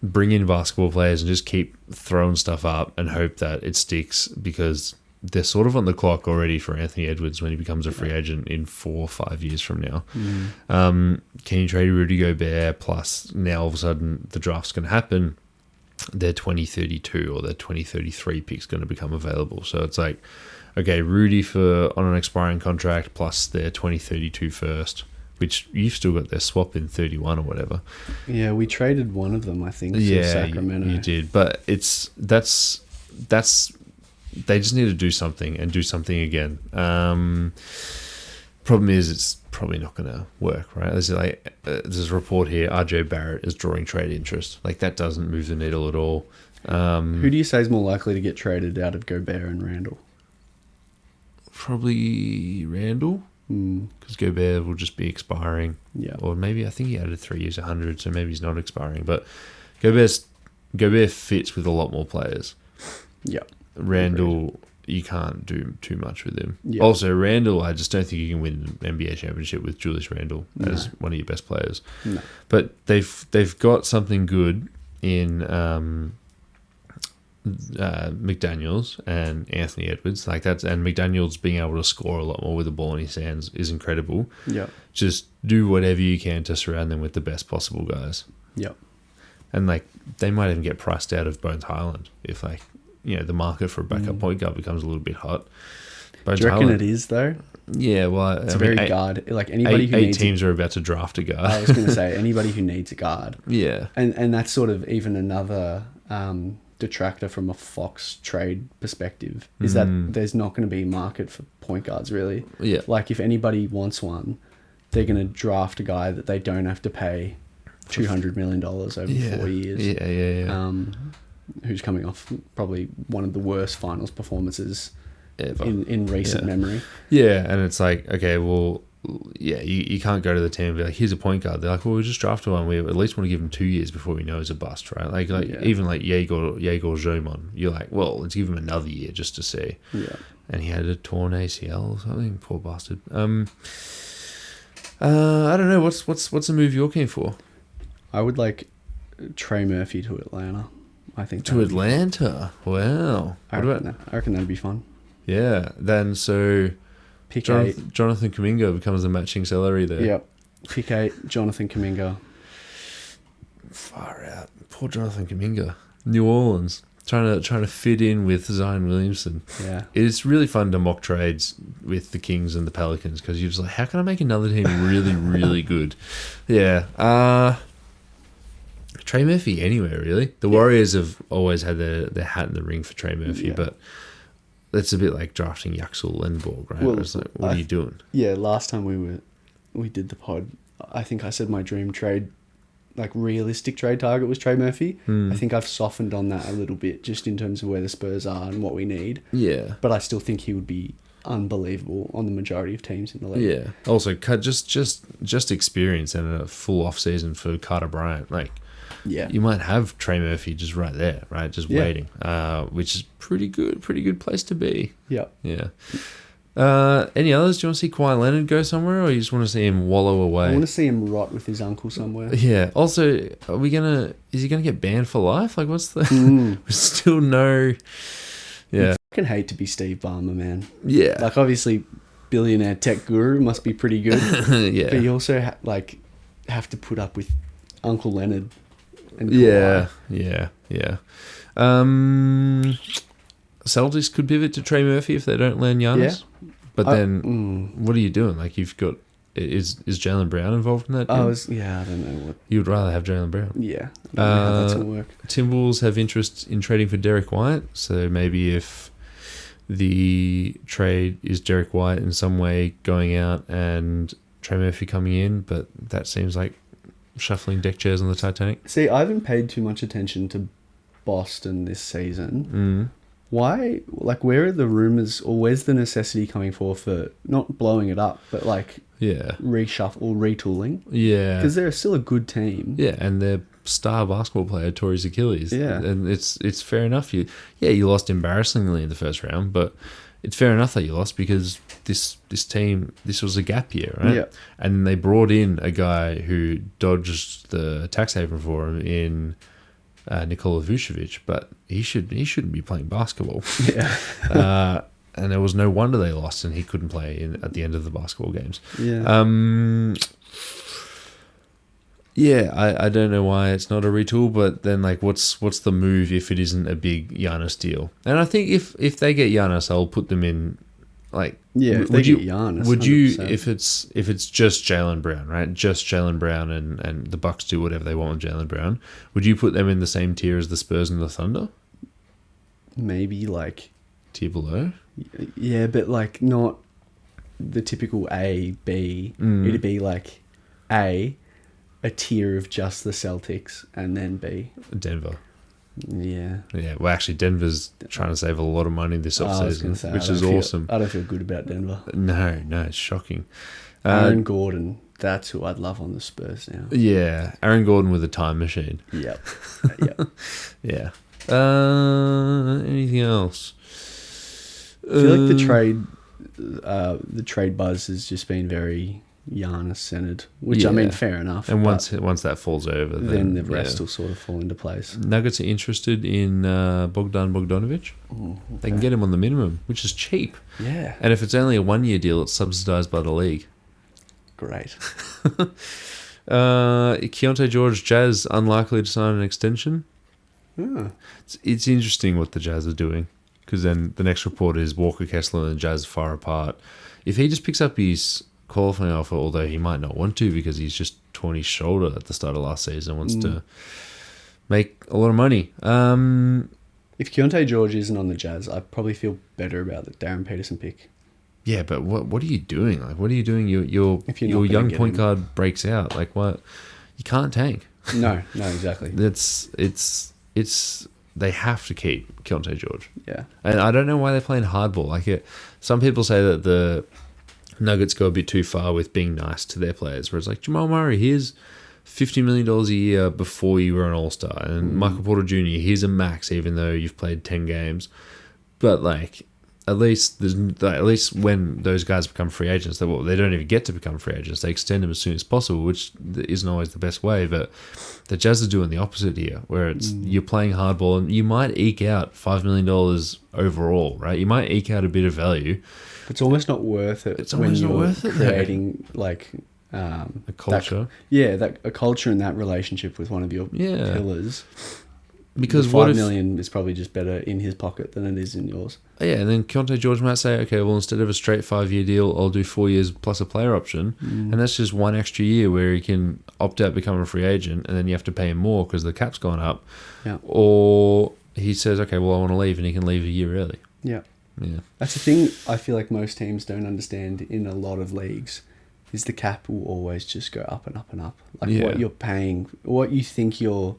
bring in basketball players and just keep throwing stuff up and hope that it sticks, because they're sort of on the clock already for Anthony Edwards when he becomes a free agent in 4 or 5 years from now. Can you trade Rudy Gobert? Plus, now all of a sudden the draft's going to happen. Their 2032 or their 2033 pick's going to become available. So it's like, okay, Rudy on an expiring contract plus their 2032 first, which you've still got their swap in 31 or whatever. Yeah, we traded one of them, I think, for Sacramento. You did, but that's. They just need to do something and do something again. Problem is, it's probably not going to work, right? There's a report here, RJ Barrett is drawing trade interest. Like, that doesn't move the needle at all. Who do you say is more likely to get traded out of Gobert and Randall? Probably Randall, because Gobert will just be expiring. Yeah. Or maybe, I think he added 3 years, 100, so maybe he's not expiring. But Gobert fits with a lot more players. Yeah. Randall, you can't do too much with him. Yeah. Also, Randall, I just don't think you can win an NBA championship with Julius Randle as one of your best players. No. But they've got something good in McDaniels and Anthony Edwards. And McDaniels being able to score a lot more with the ball in his hands is incredible. Yeah. Just do whatever you can to surround them with the best possible guys. Yeah. And they might even get priced out of Bones Highland if the market for a backup point guard becomes a little bit hot. Do you reckon it is, though? Yeah, well... It's very guard. Like, anybody who needs... 8 teams are about to draft a guard. I was going to say, anybody who needs a guard. Yeah. And that's sort of even another detractor from a Fox trade perspective, is that there's not going to be a market for point guards, really. Yeah. Like, if anybody wants one, they're going to draft a guy that they don't have to pay $200 million over 4 years. Yeah. Who's coming off probably one of the worst finals performances ever in recent memory. Yeah, and it's like, okay, well, you can't go to the team and be like, here's a point guard. They're like, well, we just drafted one. We at least want to give him 2 years before we know he's a bust, right? Even like Yegor Zomon, you're like, well, let's give him another year just to see. Yeah. And he had a torn ACL or something, poor bastard. I don't know. What's a move you're keen for? I would like Trey Murphy to Atlanta. I think To Atlanta. Wow. I reckon that'd be fun. Yeah. Then so Pick 8. Jonathan Kuminga becomes the matching salary there. Yep. Pick 8. Jonathan Kuminga. Far out. Poor Jonathan Kuminga. New Orleans. Trying to fit in with Zion Williamson. Yeah. It's really fun to mock trades with the Kings and the Pelicans because you're just like, how can I make another team really, really good? Yeah. Trey Murphy anywhere, really. The Warriors have always had their hat in the ring for Trey Murphy, but that's a bit like drafting Yaxel Lenborg, right? Well, it's like, what are you doing? Yeah, last time we did the pod, I think I said my dream trade, like realistic trade target was Trey Murphy. I think I've softened on that a little bit just in terms of where the Spurs are and what we need. Yeah. But I still think he would be unbelievable on the majority of teams in the league. Yeah. Also, just experience and a full off season for Carter Bryant. Like, yeah, you might have Trey Murphy just right there, right? Just waiting, which is pretty good place to be. Yeah. Yeah. Any others? Do you want to see Kawhi Leonard go somewhere, or you just want to see him wallow away? I want to see him rot with his uncle somewhere. Yeah. Also, is he gonna get banned for life? Like, what's the? We still know. Yeah. I fucking hate to be Steve Ballmer, man. Yeah. Like, obviously, billionaire tech guru must be pretty good. Yeah. But you also have to put up with Uncle Leonard. And Kawhi. Yeah. Celtics could pivot to Trey Murphy if they don't land Giannis. Yeah. But then, what are you doing? Like, you've got is Jaylen Brown involved in that? I don't know what. You would rather have Jaylen Brown. Yeah, I don't know how that's gonna work. Timberwolves have interest in trading for Derek White, so maybe if the trade is Derek White in some way going out and Trey Murphy coming in, but that seems like shuffling deck chairs on the Titanic. See, I haven't paid too much attention to Boston this season. Why? Like, where are the rumors, or where's the necessity coming for not blowing it up, but like reshuffle or retooling? Yeah, because they're still a good team. Yeah, and their star basketball player tore his Achilles. Yeah, and it's fair enough. You lost embarrassingly in the first round, but it's fair enough that you lost because this team, this was a gap year, right? Yeah. And they brought in a guy who dodged the tax haven for him in Nikola Vucevic, but he shouldn't be playing basketball. Yeah. And it was no wonder they lost and he couldn't play at the end of the basketball games. Yeah. I don't know why it's not a retool, but then like what's the move if it isn't a big Giannis deal? And I think if they get Giannis, I'll put them in like if they get Giannis. Would 100%. you if it's just Jaylen Brown, right? Just Jaylen Brown and the Bucks do whatever they want with Jaylen Brown, would you put them in the same tier as the Spurs and the Thunder? Maybe like tier below? Yeah, but like not the typical A, B. It'd be like a tier of just the Celtics, and then B. Denver. Yeah. Yeah, well, actually, Denver's trying to save a lot of money this offseason, which is awesome. I don't feel good about Denver. No, it's shocking. Aaron Gordon, that's who I'd love on the Spurs now. Yeah, Aaron Gordon with a time machine. Yep. Yeah. Anything else? I feel like the trade buzz has just been very Giannis centered, which I mean, fair enough. And once that falls over, then the rest will sort of fall into place. Nuggets are interested in Bogdan Bogdanovic. Okay. They can get him on the minimum, which is cheap. Yeah. And if it's only a 1 year deal, it's subsidized by the league. Great. Keontae George, Jazz unlikely to sign an extension. It's interesting what the Jazz are doing, because then the next report is Walker Kessler and the Jazz far apart. If he just picks up his qualifying offer, although he might not want to because he's just torn his shoulder at the start of last season, wants to make a lot of money. If Keontae George isn't on the Jazz, I probably feel better about the Darren Peterson pick. Yeah, but what are you doing? Like, what are you doing? Your young point guard breaks out. Like, what? You can't tank. No, exactly. It's they have to keep Keontae George. Yeah, and I don't know why they're playing hardball. Like, some people say that the Nuggets go a bit too far with being nice to their players, where it's like, Jamal Murray, here's $50 million a year before you were an all-star, and Michael Porter Jr., here's a max even though you've played 10 games. But like, at least when those guys become free agents, they don't even get to become free agents. They extend them as soon as possible, which isn't always the best way. But the Jazz are doing the opposite here, where it's you're playing hardball and you might eke out $5 million overall, right? You might eke out a bit of value. It's almost not worth it. It's almost not worth it, creating like a culture. A culture and that relationship with one of your pillars. Because the $5 million is probably just better in his pocket than it is in yours. Yeah, and then Keontae George might say, okay, well, instead of a straight 5-year deal, I'll do 4 years plus a player option. And that's just one extra year where he can opt out, become a free agent, and then you have to pay him more because the cap's gone up. Yeah. Or he says, okay, well, I want to leave, and he can leave a year early. Yeah. Yeah. That's the thing I feel like most teams don't understand in a lot of leagues is the cap will always just go up and up and up. Like what you're paying, what you think you're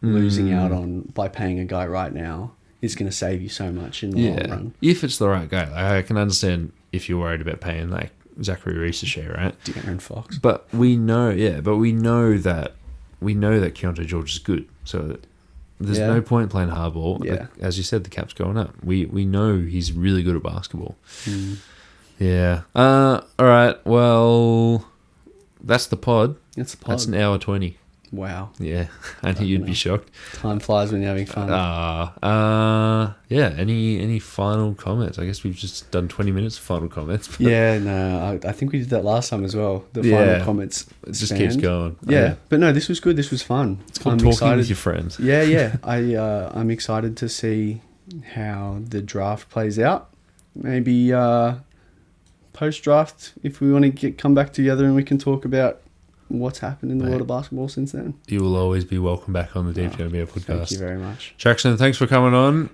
losing out on by paying a guy right now is going to save you so much in the long run. If it's the right guy. Like, I can understand if you're worried about paying like Zachary Reese a share, right? De'Aaron Fox. But we know that Keontae George is good. So there's no point playing hardball. Yeah. Like, as you said, the cap's going up. We know he's really good at basketball. Yeah. All right. Well, that's the pod. That's an hour 20. Wow. Yeah. I knew you'd be shocked. Time flies when you're having fun. Yeah. Any final comments? I guess we've just done 20 minutes of final comments. But I think we did that last time as well. The final comments. It just keeps going. Yeah. But no, this was good. This was fun. It's called talking with your friends. Yeah. I'm excited to see how the draft plays out. Maybe post-draft, if we want to come back together and we can talk about what's happened in the world of basketball since then. You will always be welcome back on the Deep NBA podcast. Thank you very much. Jackson, thanks for coming on.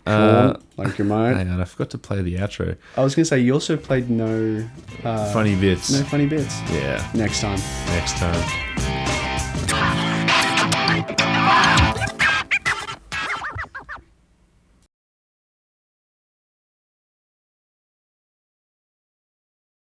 Thank you, mate. Hang on, I forgot to play the outro. I was going to say, you also played no... funny bits. No funny bits. Yeah. Next time. Next time.